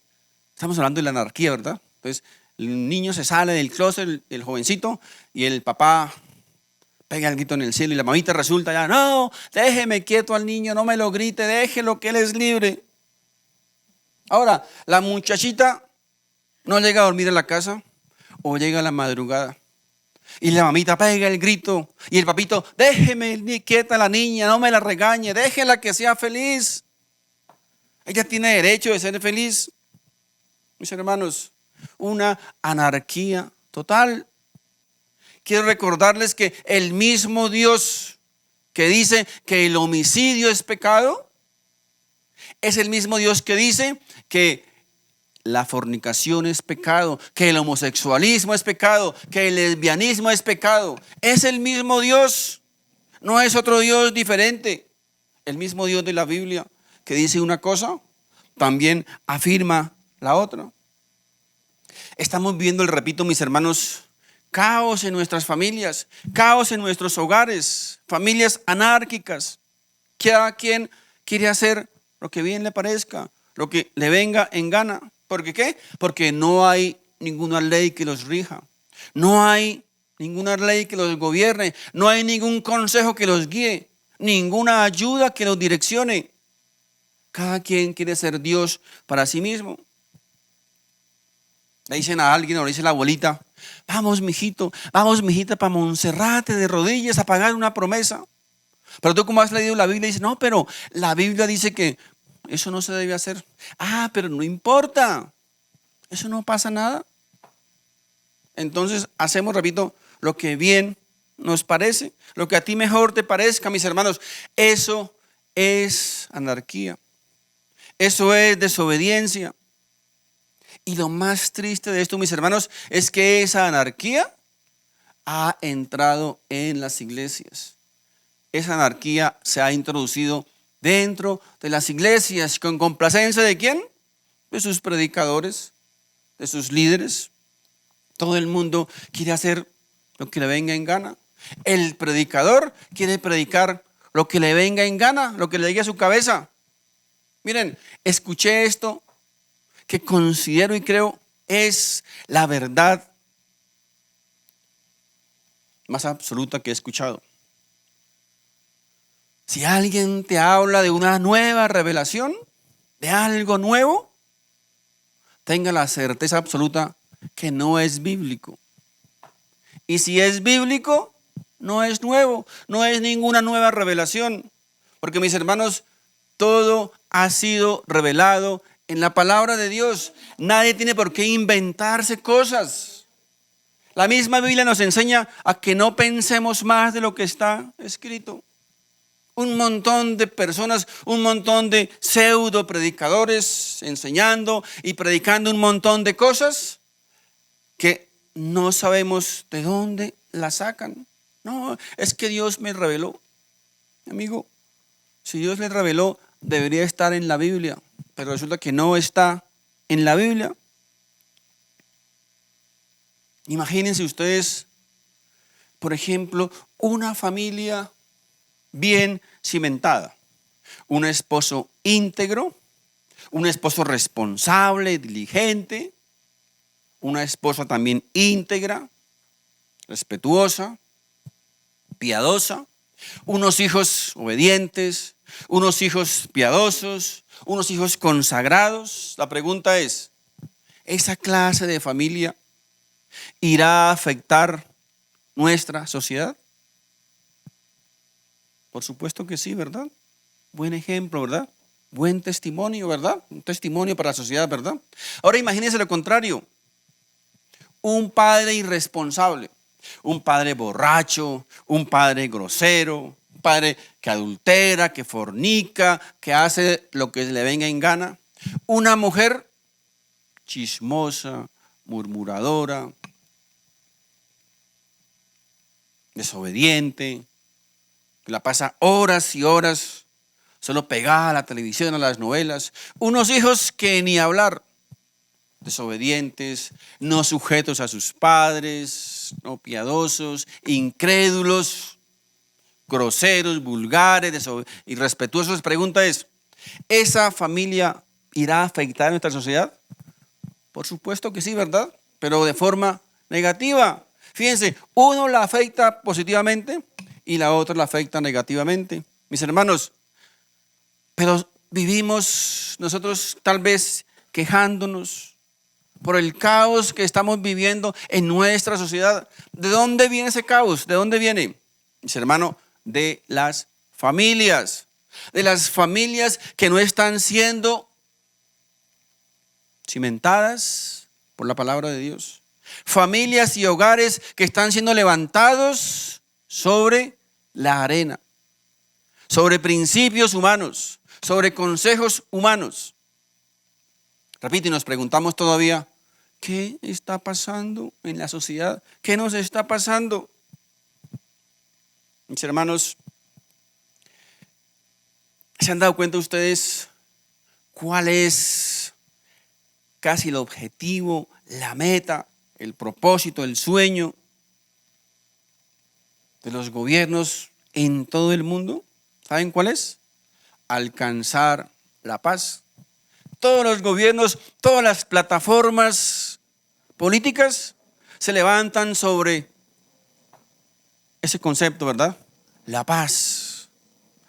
la anarquía, ¿verdad? Entonces, el niño se sale del closet, el jovencito, y el papá pega el grito en el cielo, y la mamita resulta ya, no, déjeme quieto al niño, no me lo grite, déjelo que él es libre. Ahora, la muchachita no llega a dormir en la casa, o llega a la madrugada, y la mamita pega el grito, y el papito, déjeme quieta a la niña, no me la regañe, déjela que sea feliz. Ella tiene derecho de ser feliz. Mis hermanos, una anarquía total. Quiero recordarles que el mismo Dios que dice que el homicidio es pecado, es el mismo Dios que dice que la fornicación es pecado, que el homosexualismo es pecado, que el lesbianismo es pecado. Es el mismo Dios, no es otro Dios diferente. El mismo Dios de la Biblia que dice una cosa, también afirma la otra. Estamos viendo, repito, mis hermanos, caos en nuestras familias, caos en nuestros hogares, familias anárquicas. Cada quien quiere hacer lo que bien le parezca, lo que le venga en gana. ¿Por qué? Porque no hay ninguna ley que los rija, no hay ninguna ley que los gobierne, no hay ningún consejo que los guíe, ninguna ayuda que los direccione. Cada quien quiere ser Dios para sí mismo. Le dicen a alguien, o le dice la abuelita, vamos mijita para Monserrate de rodillas a pagar una promesa. Pero tú, como has leído la Biblia, dices, no, pero la Biblia dice que eso no se debe hacer. Ah, pero no importa, eso no pasa nada. Entonces hacemos, repito, lo que bien nos parece, lo que a ti mejor te parezca, mis hermanos. Eso es anarquía, eso es desobediencia. Y lo más triste de esto, mis hermanos, es que esa anarquía ha entrado en las iglesias. Esa anarquía se ha introducido dentro de las iglesias. ¿Con complacencia de quién? De sus predicadores, de sus líderes. Todo el mundo quiere hacer lo que le venga en gana. El predicador quiere predicar lo que le venga en gana, lo que le llegue a su cabeza. Miren, escuché esto que considero y creo es la verdad más absoluta que he escuchado. Si alguien te habla de una nueva revelación, de algo nuevo, tenga la certeza absoluta que no es bíblico. Y si es bíblico, no es nuevo, no es ninguna nueva revelación. Porque, mis hermanos, todo ha sido revelado en la palabra de Dios. Nadie tiene por qué inventarse cosas. La misma Biblia nos enseña a que no pensemos más de lo que está escrito. Un montón de personas, un montón de pseudo predicadores enseñando y predicando un montón de cosas que no sabemos de dónde las sacan. No, es que Dios me reveló. Amigo, si Dios le reveló, debería estar en la Biblia, pero resulta que no está en la Biblia. Imagínense ustedes, por ejemplo, una familia bien cimentada, un esposo íntegro, un esposo responsable, diligente, una esposa también íntegra, respetuosa, piadosa, unos hijos obedientes, unos hijos piadosos, unos hijos consagrados. La pregunta es, ¿esa clase de familia irá a afectar nuestra sociedad? Por supuesto que sí, ¿verdad? Buen ejemplo, ¿verdad? Buen testimonio, ¿verdad? Un testimonio para la sociedad, ¿verdad? Ahora imagínense lo contrario. Un padre irresponsable, un padre borracho, un padre grosero, un padre que adultera, que fornica, que hace lo que le venga en gana. Una mujer chismosa, murmuradora, desobediente, que la pasa horas y horas solo pegada a la televisión, a las novelas. Unos hijos que ni hablar, desobedientes, no sujetos a sus padres, no piadosos, incrédulos, groseros, vulgares, irrespetuosos. La pregunta es, ¿esa familia irá a afectar a nuestra sociedad? Por supuesto que sí, ¿verdad? Pero de forma negativa. Fíjense, uno la afecta positivamente y la otra la afecta negativamente. Mis hermanos, pero vivimos nosotros tal vez quejándonos por el caos que estamos viviendo en nuestra sociedad. ¿De dónde viene ese caos? ¿De dónde viene? Mis hermanos, de las familias. De las familias que no están siendo cimentadas por la palabra de Dios. Familias y hogares que están siendo levantados sobre la arena, sobre principios humanos, sobre consejos humanos. Repito, y nos preguntamos todavía, ¿qué está pasando en la sociedad? ¿Qué nos está pasando? Mis hermanos, ¿se han dado cuenta ustedes cuál es casi el objetivo, la meta, el propósito, el sueño de los gobiernos en todo el mundo? ¿Saben cuál es? Alcanzar la paz. Todos los gobiernos, todas las plataformas políticas se levantan sobre ese concepto, ¿verdad? La paz.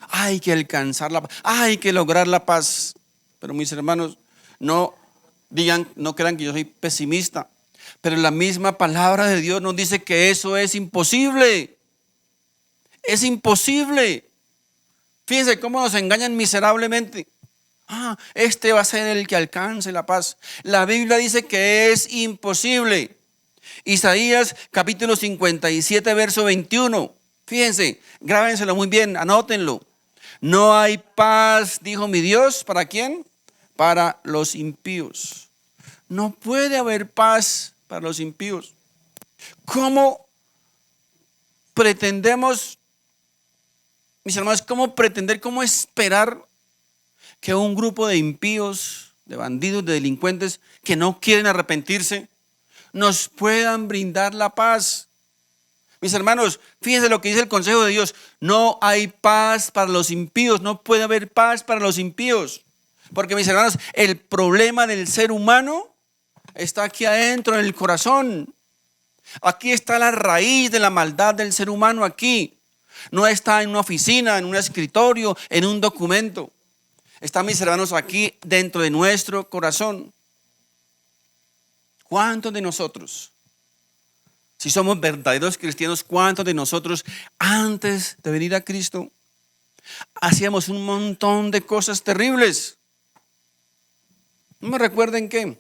Hay que alcanzar la paz, hay que lograr la paz. Pero mis hermanos, no digan, no crean que yo soy pesimista, pero la misma palabra de Dios nos dice que eso es imposible. Es imposible. Fíjense cómo nos engañan miserablemente. Este va a ser el que alcance la paz. La Biblia dice que es imposible. Isaías capítulo 57, verso 21. Fíjense, grábenselo muy bien, anótenlo. No hay paz, dijo mi Dios, ¿para quién? Para los impíos. No puede haber paz para los impíos. ¿Cómo pretendemos, mis hermanos, cómo esperar que un grupo de impíos, de bandidos, de delincuentes que no quieren arrepentirse, nos puedan brindar la paz? Mis hermanos, fíjense lo que dice el consejo de Dios. No hay paz para los impíos, no puede haber paz para los impíos. Porque, mis hermanos, el problema del ser humano está aquí adentro, en el corazón. Aquí está la raíz de la maldad del ser humano, aquí. No está en una oficina, en un escritorio, en un documento. Está, mis hermanos, aquí dentro de nuestro corazón. ¿Cuántos de nosotros, si somos verdaderos cristianos, cuántos de nosotros antes de venir a Cristo hacíamos un montón de cosas terribles? No me recuerden qué,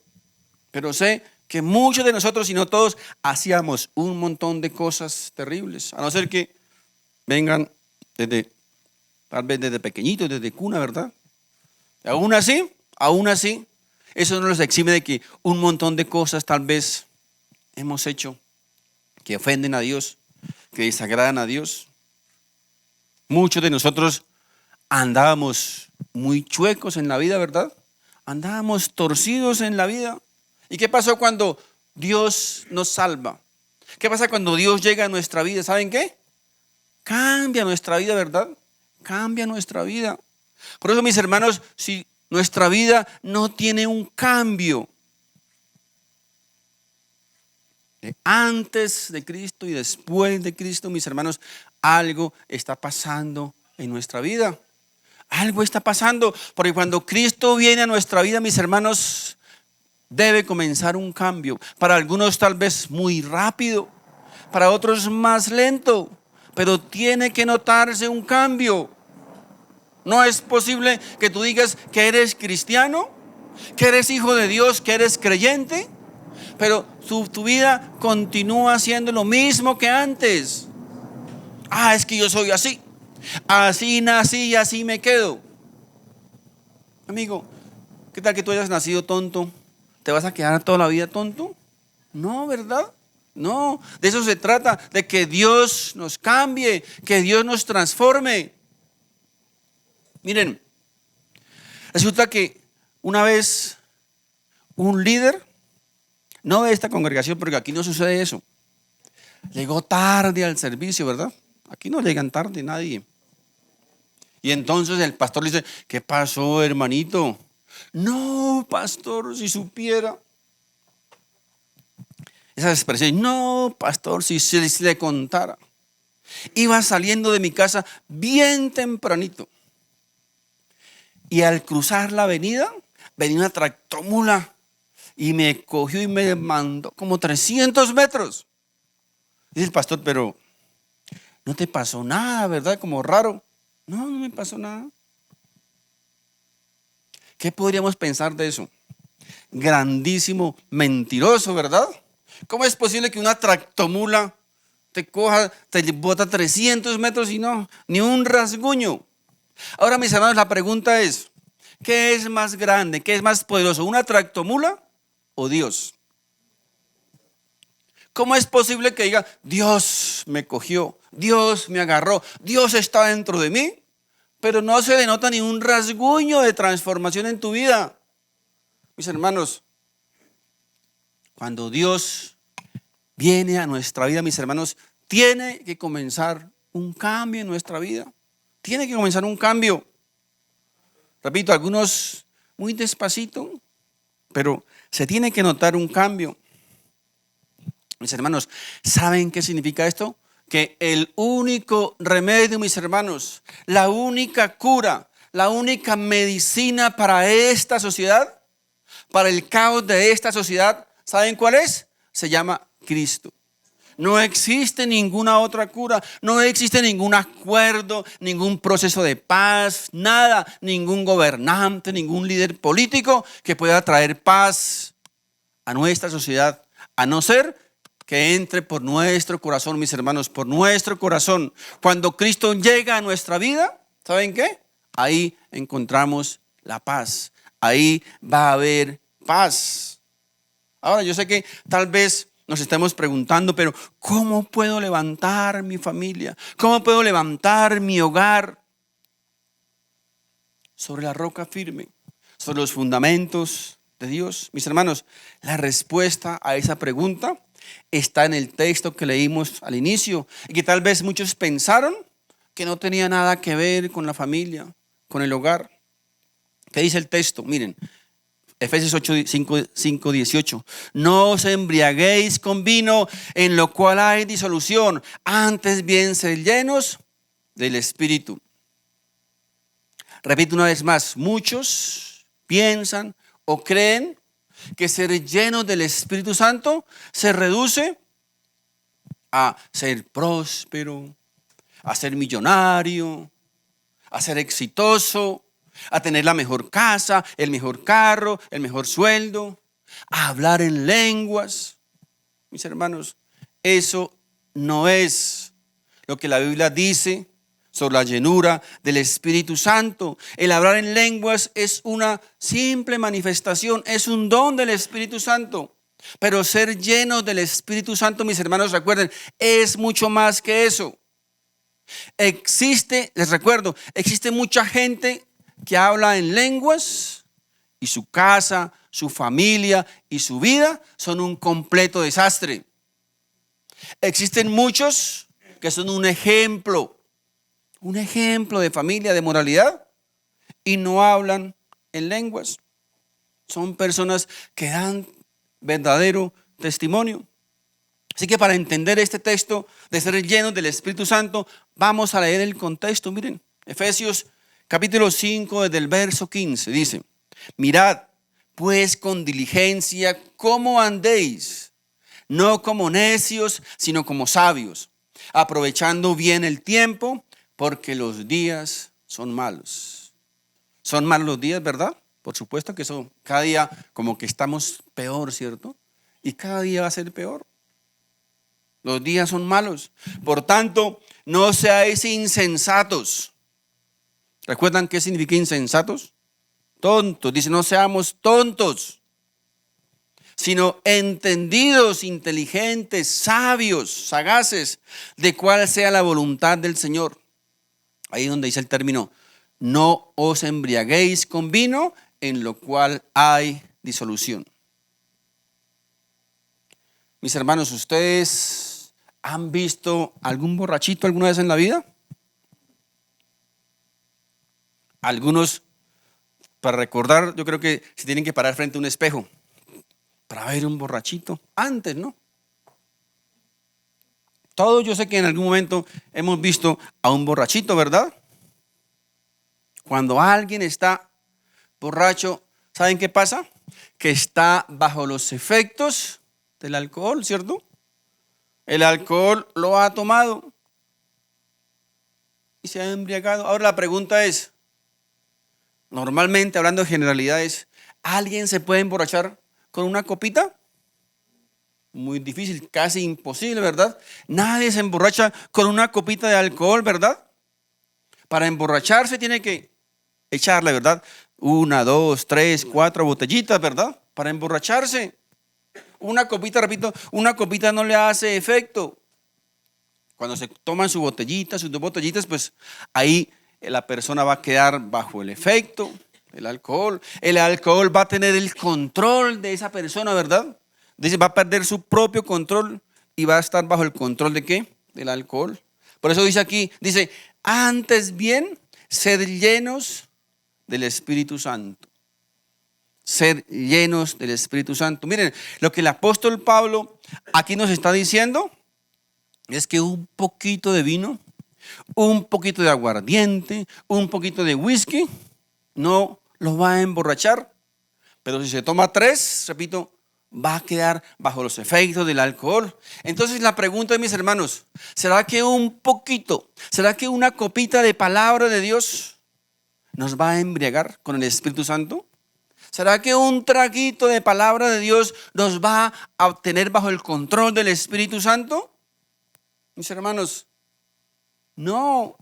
pero sé que muchos de nosotros, si no todos, hacíamos un montón de cosas terribles. A no ser que vengan tal vez desde pequeñitos, desde cuna, ¿verdad? Aún así, eso no nos exime de que un montón de cosas tal vez hemos hecho que ofenden a Dios, que desagradan a Dios. Muchos de nosotros andábamos muy chuecos en la vida, ¿verdad? Andábamos torcidos en la vida. ¿Y qué pasó cuando Dios nos salva? ¿Qué pasa cuando Dios llega a nuestra vida? ¿Saben qué? Cambia nuestra vida, ¿verdad? Cambia nuestra vida. Por eso, mis hermanos, si nuestra vida no tiene un cambio, De antes de Cristo y después de Cristo, mis hermanos, algo está pasando en nuestra vida. Algo está pasando, porque cuando Cristo viene a nuestra vida, mis hermanos, debe comenzar un cambio. Para algunos tal vez muy rápido, para otros más lento, pero tiene que notarse un cambio. No es posible que tú digas que eres cristiano, que eres hijo de Dios, que eres creyente, pero tu vida continúa siendo lo mismo que antes. Es que yo soy así. Así nací y así me quedo. Amigo, ¿qué tal que tú hayas nacido tonto? ¿Te vas a quedar toda la vida tonto? No, ¿verdad? No, de eso se trata, de que Dios nos cambie, que Dios nos transforme. Miren, resulta que una vez un líder, no de esta congregación, porque aquí no sucede eso, llegó tarde al servicio, ¿verdad? Aquí no llegan tarde nadie. Y entonces el pastor le dice, ¿qué pasó, hermanito? No, pastor, si supiera. Esa expresión, no, pastor, si le contara. Iba saliendo de mi casa bien tempranito. Y al cruzar la avenida, venía una tractomula y me cogió y me mandó como 300 metros. Dice el pastor, pero no te pasó nada, ¿verdad? Como raro. No, no me pasó nada. ¿Qué podríamos pensar de eso? Grandísimo mentiroso, ¿verdad? ¿Cómo es posible que una tractomula te coja, te bota 300 metros y no, ni un rasguño? Ahora, mis hermanos, la pregunta es, ¿qué es más grande, qué es más poderoso, una tractomula o Dios? ¿Cómo es posible que diga, Dios me cogió, Dios me agarró, Dios está dentro de mí, pero no se le nota ni un rasguño de transformación en tu vida? Mis hermanos, cuando Dios viene a nuestra vida, mis hermanos, tiene que comenzar un cambio en nuestra vida. Tiene que comenzar un cambio. Repito, algunos muy despacito, pero se tiene que notar un cambio. Mis hermanos, ¿saben qué significa esto? Que el único remedio, mis hermanos, la única cura, la única medicina para esta sociedad, para el caos de esta sociedad, ¿saben cuál es? Se llama Cristo. No existe ninguna otra cura, no existe ningún acuerdo, ningún proceso de paz, nada, ningún gobernante, ningún líder político que pueda traer paz a nuestra sociedad, a no ser que entre por nuestro corazón, mis hermanos, por nuestro corazón. Cuando Cristo llega a nuestra vida, ¿saben qué? Ahí encontramos la paz, ahí va a haber paz. Ahora, yo sé que tal vez nos estamos preguntando, pero ¿cómo puedo levantar mi familia? ¿Cómo puedo levantar mi hogar? Sobre la roca firme, sobre los fundamentos de Dios. Mis hermanos, la respuesta a esa pregunta está en el texto que leímos al inicio y que tal vez muchos pensaron que no tenía nada que ver con la familia, con el hogar. ¿Qué dice el texto? Miren, Efesios 5, 18. No os embriaguéis con vino, en lo cual hay disolución, antes bien sed llenos del Espíritu. Repito una vez más, muchos piensan o creen que ser llenos del Espíritu Santo se reduce a ser próspero, a ser millonario, a ser exitoso, a tener la mejor casa, el mejor carro, el mejor sueldo, a hablar en lenguas. Mis hermanos, eso no es lo que la Biblia dice sobre la llenura del Espíritu Santo. El hablar en lenguas es una simple manifestación, es un don del Espíritu Santo. Pero ser llenos del Espíritu Santo, mis hermanos, recuerden, es mucho más que eso. Les recuerdo, existe mucha gente que habla en lenguas y su casa, su familia y su vida son un completo desastre. Existen muchos que son un ejemplo de familia, de moralidad, y no hablan en lenguas. Son personas que dan verdadero testimonio. Así que para entender este texto de ser llenos del Espíritu Santo, vamos a leer el contexto. Miren, Efesios capítulo 5, desde el verso 15, dice: mirad pues con diligencia cómo andéis, no como necios, sino como sabios, aprovechando bien el tiempo, porque los días son malos. Son malos los días, ¿verdad? Por supuesto que eso, cada día como que estamos peor, ¿cierto? Y cada día va a ser peor. Los días son malos. Por tanto, no seáis insensatos. ¿Recuerdan qué significa insensatos? Tontos. Dice, no seamos tontos, sino entendidos, inteligentes, sabios, sagaces, de cuál sea la voluntad del Señor. Ahí es donde dice el término, no os embriaguéis con vino, en lo cual hay disolución. Mis hermanos, ¿ustedes han visto algún borrachito alguna vez en la vida? Algunos, para recordar, yo creo que se tienen que parar frente a un espejo para ver un borrachito. Antes, ¿no? Todos yo sé que en algún momento hemos visto a un borrachito, ¿verdad? Cuando alguien está borracho, ¿saben qué pasa? Que está bajo los efectos del alcohol, ¿cierto? El alcohol lo ha tomado y se ha embriagado. Ahora la pregunta es, normalmente, hablando de generalidades, ¿alguien se puede emborrachar con una copita? Muy difícil, casi imposible, ¿verdad? Nadie se emborracha con una copita de alcohol, ¿verdad? Para emborracharse tiene que echarle, ¿verdad? 1, 2, 3, 4 botellitas, ¿verdad? Para emborracharse. Una copita, repito, una copita no le hace efecto. Cuando se toman su botellita, sus 2 botellitas, pues ahí la persona va a quedar bajo el efecto del alcohol. El alcohol va a tener el control de esa persona, ¿verdad? Dice, va a perder su propio control y va a estar bajo el control ¿de qué? Del alcohol. Por eso dice aquí, dice, antes bien, sed llenos del Espíritu Santo. Ser llenos del Espíritu Santo. Miren, lo que el apóstol Pablo aquí nos está diciendo es que un poquito de vino, un poquito de aguardiente, un poquito de whisky no lo va a emborrachar, pero si se toma 3, repito, va a quedar bajo los efectos del alcohol. Entonces la pregunta de mis hermanos, ¿será que un poquito, será que una copita de palabra de Dios nos va a embriagar con el Espíritu Santo? ¿Será que un traguito de palabra de Dios nos va a tener bajo el control del Espíritu Santo? Mis hermanos, no.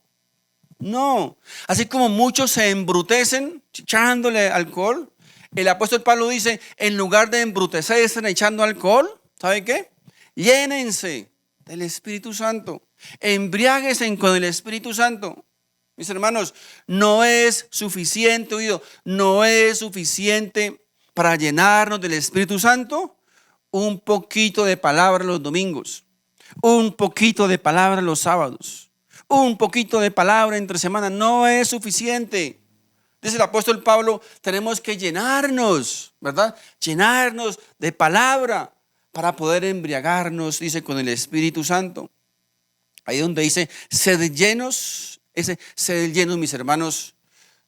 Así como muchos se embrutecen echándole alcohol, el apóstol Pablo dice, en lugar de embrutecerse echando alcohol, ¿sabe qué? Llénense del Espíritu Santo, embriáguense con el Espíritu Santo. Mis hermanos, no es suficiente, oído, no es suficiente para llenarnos del Espíritu Santo un poquito de palabra los domingos, un poquito de palabra los sábados, un poquito de palabra entre semana, no es suficiente. Dice el apóstol Pablo, tenemos que llenarnos, ¿verdad? Llenarnos de palabra para poder embriagarnos, dice, con el Espíritu Santo. Ahí donde dice, sed llenos. Ese ser llenos, mis hermanos,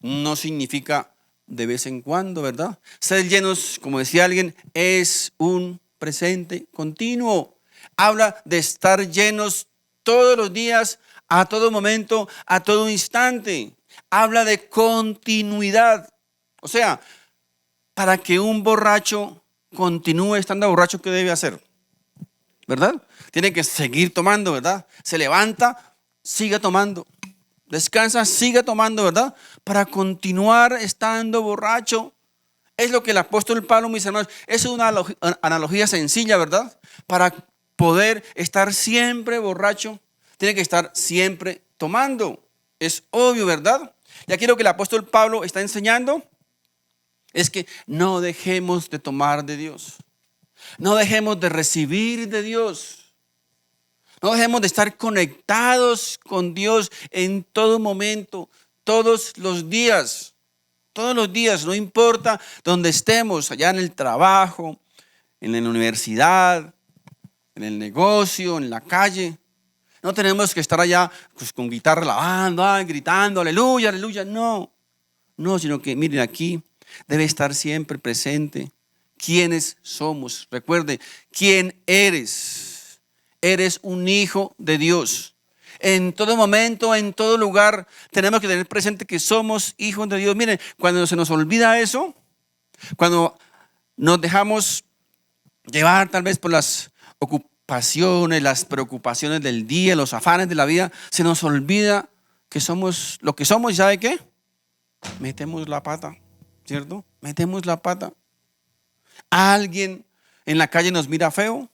no significa de vez en cuando, ¿verdad? Ser llenos, como decía alguien, es un presente continuo. Habla de estar llenos todos los días, a todo momento, a todo instante. Habla de continuidad. O sea, para que un borracho continúe estando borracho, ¿qué debe hacer? ¿Verdad? Tiene que seguir tomando, ¿verdad? Se levanta, siga tomando. Descansa, siga tomando, ¿verdad? Para continuar estando borracho. Es lo que el apóstol Pablo, mis hermanos, es una analogía sencilla, ¿verdad? Para poder estar siempre borracho, tiene que estar siempre tomando. Es obvio, ¿verdad? Y aquí lo que el apóstol Pablo está enseñando es que no dejemos de tomar de Dios. No dejemos de recibir de Dios. No dejemos de estar conectados con Dios en todo momento, todos los días, no importa donde estemos, allá en el trabajo, en la universidad, en el negocio, en la calle. No tenemos que estar allá pues, con guitarra alabando, gritando, aleluya, aleluya. No, sino que miren, aquí debe estar siempre presente quiénes somos. Recuerde, quién eres. Eres un hijo de Dios. En todo momento, en todo lugar, tenemos que tener presente que somos hijos de Dios. Miren, cuando se nos olvida eso, cuando nos dejamos llevar tal vez por las ocupaciones, las preocupaciones del día, los afanes de la vida, se nos olvida que somos lo que somos. ¿Y sabe qué? Metemos la pata, ¿cierto? Metemos la pata. Alguien en la calle nos mira feo,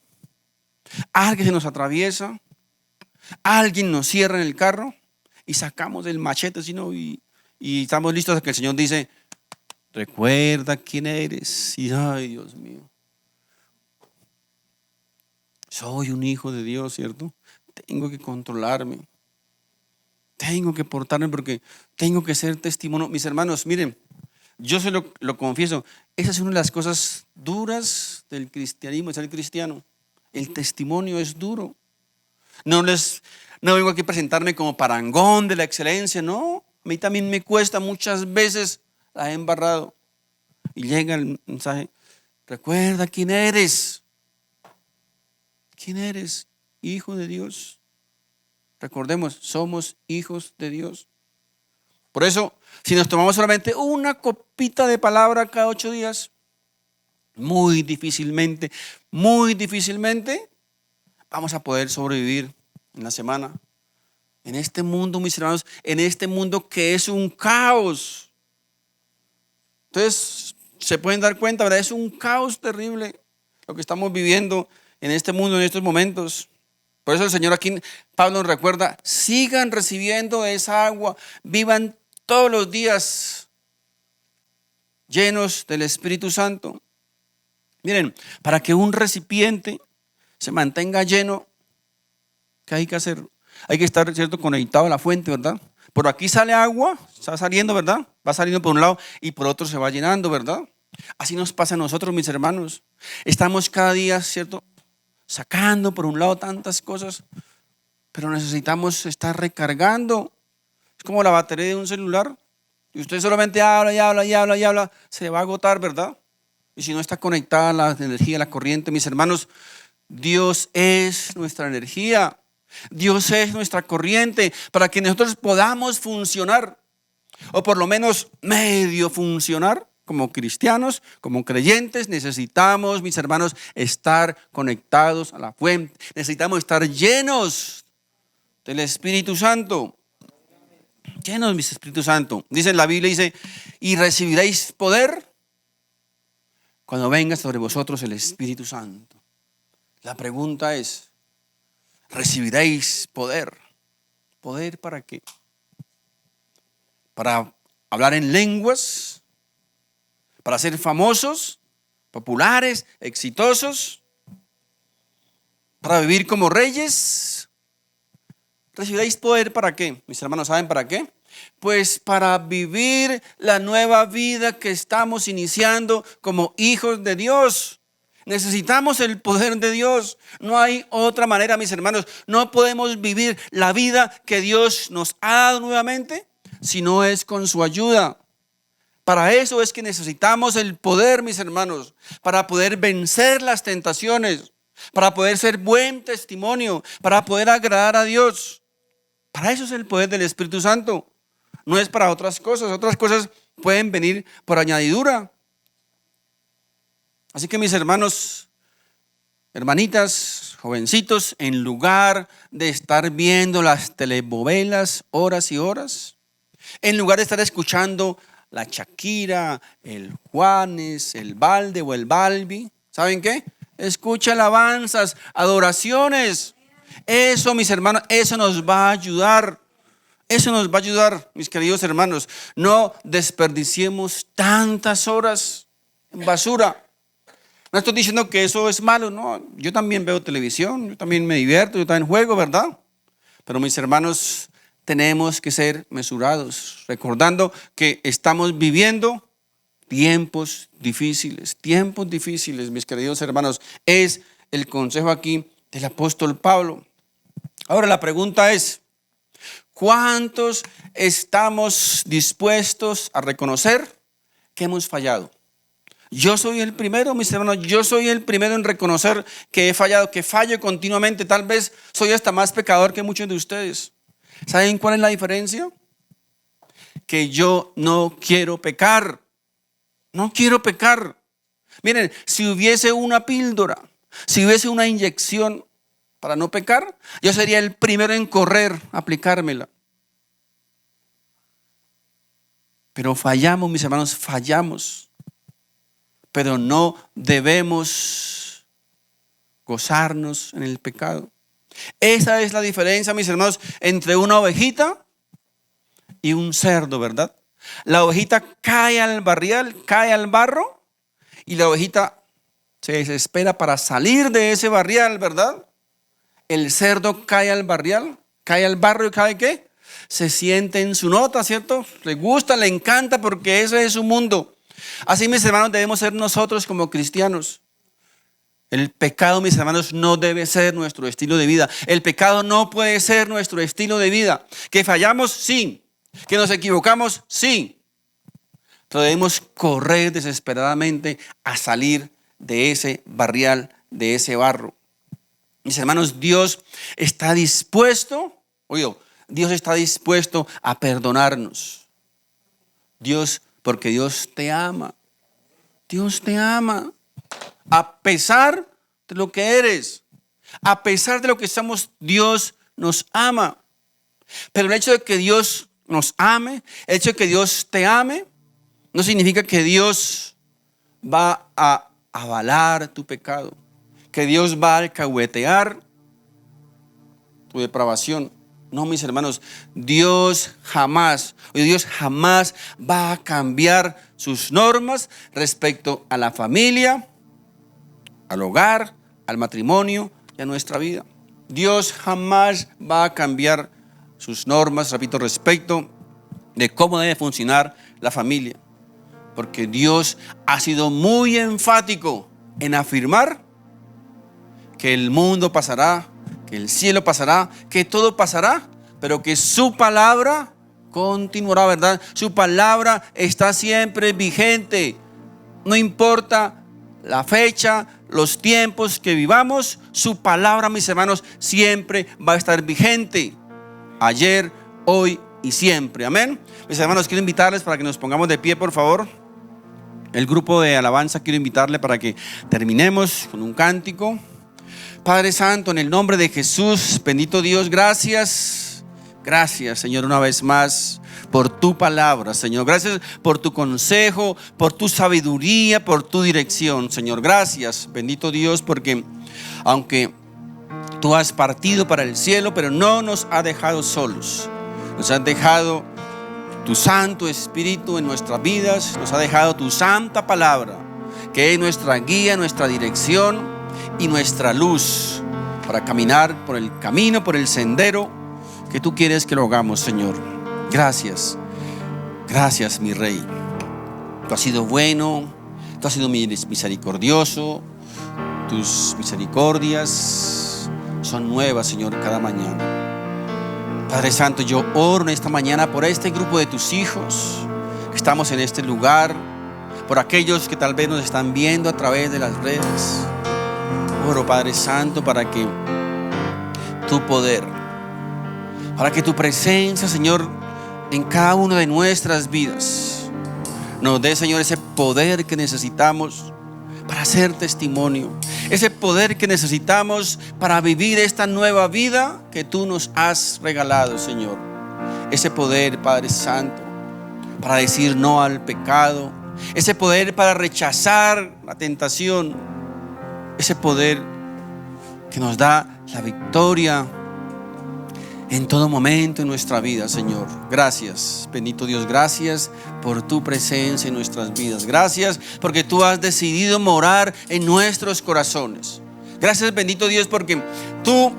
alguien se nos atraviesa, alguien nos cierra en el carro y sacamos el machete, ¿sí, no? Y estamos listos a que el Señor dice, recuerda quién eres. Y ay, Dios mío, soy un hijo de Dios, ¿cierto? Tengo que controlarme, tengo que portarme porque tengo que ser testimonio. Mis hermanos, miren, yo se lo confieso, esa es una de las cosas duras del cristianismo, ser cristiano. El testimonio es duro. No vengo aquí a presentarme como parangón de la excelencia, no. A mí también me cuesta, muchas veces la he embarrado. Y llega el mensaje, recuerda quién eres. ¿Quién eres? Hijo de Dios. Recordemos, somos hijos de Dios. Por eso, si nos tomamos solamente una copita de palabra cada 8 días, muy difícilmente vamos a poder sobrevivir en la semana. En este mundo, mis hermanos, en este mundo que es un caos. Entonces, se pueden dar cuenta, ¿verdad? Es un caos terrible lo que estamos viviendo en este mundo, en estos momentos. Por eso el Señor aquí, Pablo nos recuerda, sigan recibiendo esa agua, vivan todos los días llenos del Espíritu Santo. Miren, para que un recipiente se mantenga lleno, ¿qué hay que hacer? Hay que estar, ¿cierto?, conectado a la fuente, ¿verdad? Por aquí sale agua, está saliendo, ¿verdad? Va saliendo por un lado y por otro se va llenando, ¿verdad? Así nos pasa a nosotros, mis hermanos. Estamos cada día, ¿cierto?, sacando por un lado tantas cosas, pero necesitamos estar recargando. Es como la batería de un celular. Y usted solamente habla, se va a agotar, ¿verdad? Y si no está conectada la energía, la corriente, mis hermanos, Dios es nuestra energía. Dios es nuestra corriente para que nosotros podamos funcionar, o por lo menos medio funcionar. Como cristianos, como creyentes, necesitamos, mis hermanos, estar conectados a la fuente. Necesitamos estar llenos del Espíritu Santo. Llenos del Espíritu Santo. Dice en la Biblia, dice, y recibiréis poder cuando venga sobre vosotros el Espíritu Santo. La pregunta es, ¿recibiréis poder? ¿Poder para qué? ¿Para hablar en lenguas? ¿Para ser famosos, populares, exitosos? ¿Para vivir como reyes? ¿Recibiréis poder para qué? Mis hermanos, ¿saben para qué? Pues para vivir la nueva vida que estamos iniciando como hijos de Dios. Necesitamos el poder de Dios. No hay otra manera, mis hermanos. No podemos vivir la vida que Dios nos ha dado nuevamente si no es con su ayuda. Para eso es que necesitamos el poder, mis hermanos, para poder vencer las tentaciones, para poder ser buen testimonio, para poder agradar a Dios. Para eso es el poder del Espíritu Santo. No es para otras cosas. Otras cosas pueden venir por añadidura. Así que, mis hermanos, hermanitas, jovencitos, en lugar de estar viendo las telenovelas horas y horas, en lugar de estar escuchando la Shakira, el Juanes, el Balde o el Balbi, ¿saben qué? Escucha alabanzas, adoraciones. Eso, mis hermanos, eso nos va a ayudar. Eso nos va a ayudar, mis queridos hermanos. No desperdiciemos tantas horas en basura. No estoy diciendo que eso es malo, no. Yo también veo televisión, yo también me divierto, yo también juego, ¿verdad? Pero mis hermanos, tenemos que ser mesurados, recordando que estamos viviendo tiempos difíciles, mis queridos hermanos. Es el consejo aquí del apóstol Pablo. Ahora la pregunta es, ¿cuántos estamos dispuestos a reconocer que hemos fallado? Yo soy el primero, mis hermanos, yo soy el primero en reconocer que he fallado, que fallo continuamente. Tal vez soy hasta más pecador que muchos de ustedes. ¿Saben cuál es la diferencia? Que yo no quiero pecar. No quiero pecar. Miren, si hubiese una píldora, si hubiese una inyección para no pecar, yo sería el primero en correr a aplicármela. Pero fallamos, mis hermanos, fallamos. Pero no debemos gozarnos en el pecado. Esa es la diferencia, mis hermanos, entre una ovejita y un cerdo, ¿verdad? La ovejita cae al barrial, cae al barro, y la ovejita se desespera para salir de ese barrial, ¿verdad? El cerdo cae al barrial, cae al barro y cae ¿qué? Se siente en su nota, ¿cierto? Le gusta, le encanta porque ese es su mundo. Así, mis hermanos, debemos ser nosotros como cristianos. El pecado, mis hermanos, no debe ser nuestro estilo de vida. El pecado no puede ser nuestro estilo de vida. Que fallamos, sí. Que nos equivocamos, sí. Pero debemos correr desesperadamente a salir de ese barrial, de ese barro. Mis hermanos, Dios está dispuesto, Dios está dispuesto a perdonarnos. Porque Dios te ama. Dios te ama. A pesar de lo que eres, a pesar de lo que somos, Dios nos ama. Pero el hecho de que Dios nos ame, el hecho de que Dios te ame, no significa que Dios va a avalar tu pecado, que Dios va a alcahuetear tu depravación. No, mis hermanos, Dios jamás va a cambiar sus normas respecto a la familia, al hogar, al matrimonio y a nuestra vida. Dios jamás va a cambiar sus normas, repito, respecto de cómo debe funcionar la familia. Porque Dios ha sido muy enfático en afirmar que el mundo pasará, que el cielo pasará, que todo pasará, pero que su palabra continuará, ¿verdad? Su palabra está siempre vigente. No importa la fecha, los tiempos que vivamos, su palabra, mis hermanos, siempre va a estar vigente. Ayer, hoy y siempre. Amén. Mis hermanos, quiero invitarles para que nos pongamos de pie, por favor. El grupo de alabanza, quiero invitarle para que terminemos con un cántico. Padre Santo, en el nombre de Jesús, bendito Dios, gracias, Señor, una vez más por tu palabra, Señor. Gracias por tu consejo, por tu sabiduría, por tu dirección, Señor. Gracias, bendito Dios, porque aunque tú has partido para el cielo, pero no nos has dejado solos. Nos has dejado tu Santo Espíritu en nuestras vidas, nos ha dejado tu santa palabra, que es nuestra guía, nuestra dirección y nuestra luz para caminar por el camino, por el sendero que tú quieres que lo hagamos, Señor. Gracias, mi Rey. Tú has sido bueno, tú has sido misericordioso. Tus misericordias son nuevas, Señor, cada mañana. Padre Santo, yo oro en esta mañana por este grupo de tus hijos que estamos en este lugar, por aquellos que tal vez nos están viendo a través de las redes. Oro, Padre Santo, para que tu poder, para que tu presencia, Señor, en cada una de nuestras vidas nos dé, Señor, ese poder que necesitamos para hacer testimonio, ese poder que necesitamos para vivir esta nueva vida que tú nos has regalado, Señor. Ese poder, Padre Santo, para decir no al pecado, ese poder para rechazar la tentación, ese poder que nos da la victoria en todo momento en nuestra vida, Señor. Gracias, bendito Dios, gracias por tu presencia en nuestras vidas. Gracias porque tú has decidido morar en nuestros corazones. Gracias, bendito Dios, porque tú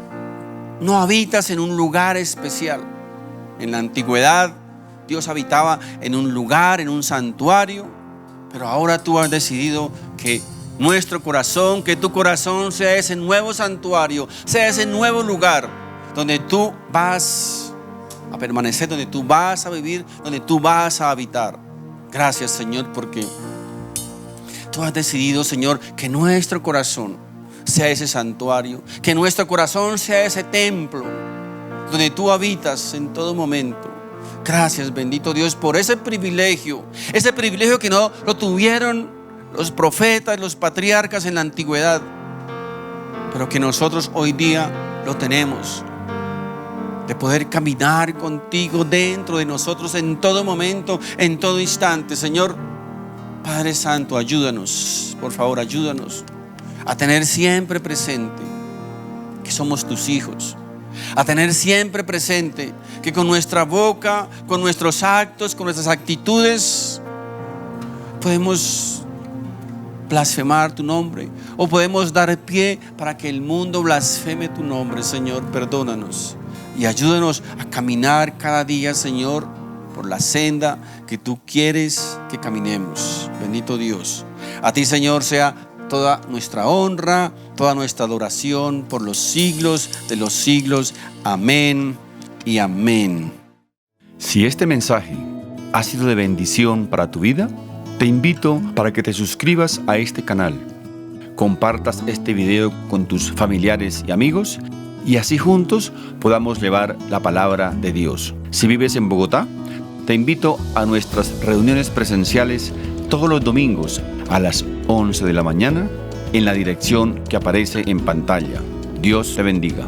no habitas en un lugar especial. En la antigüedad, Dios habitaba en un lugar, en un santuario, pero ahora tú has decidido que nuestro corazón, que tu corazón sea ese nuevo santuario, sea ese nuevo lugar donde tú vas a permanecer, donde tú vas a vivir, donde tú vas a habitar. Gracias, Señor, porque tú has decidido, Señor, que nuestro corazón sea ese santuario, que nuestro corazón sea ese templo donde tú habitas en todo momento. Gracias, bendito Dios, por ese privilegio que no lo tuvieron los profetas, los patriarcas en la antigüedad, pero que nosotros hoy día lo tenemos, de poder caminar contigo dentro de nosotros en todo momento, en todo instante. Señor, Padre Santo, ayúdanos, por favor, ayúdanos a tener siempre presente que somos tus hijos, a tener siempre presente que con nuestra boca, con nuestros actos, con nuestras actitudes podemos blasfemar tu nombre, o podemos dar pie para que el mundo blasfeme tu nombre. Señor, perdónanos y ayúdanos a caminar cada día, Señor, por la senda que tú quieres que caminemos. Bendito Dios, a ti, Señor, sea toda nuestra honra, toda nuestra adoración por los siglos de los siglos. Amén y amén. Si este mensaje ha sido de bendición para tu vida, te invito para que te suscribas a este canal, compartas este video con tus familiares y amigos y así juntos podamos llevar la palabra de Dios. Si vives en Bogotá, te invito a nuestras reuniones presenciales todos los domingos a las 11 de la mañana en la dirección que aparece en pantalla. Dios te bendiga.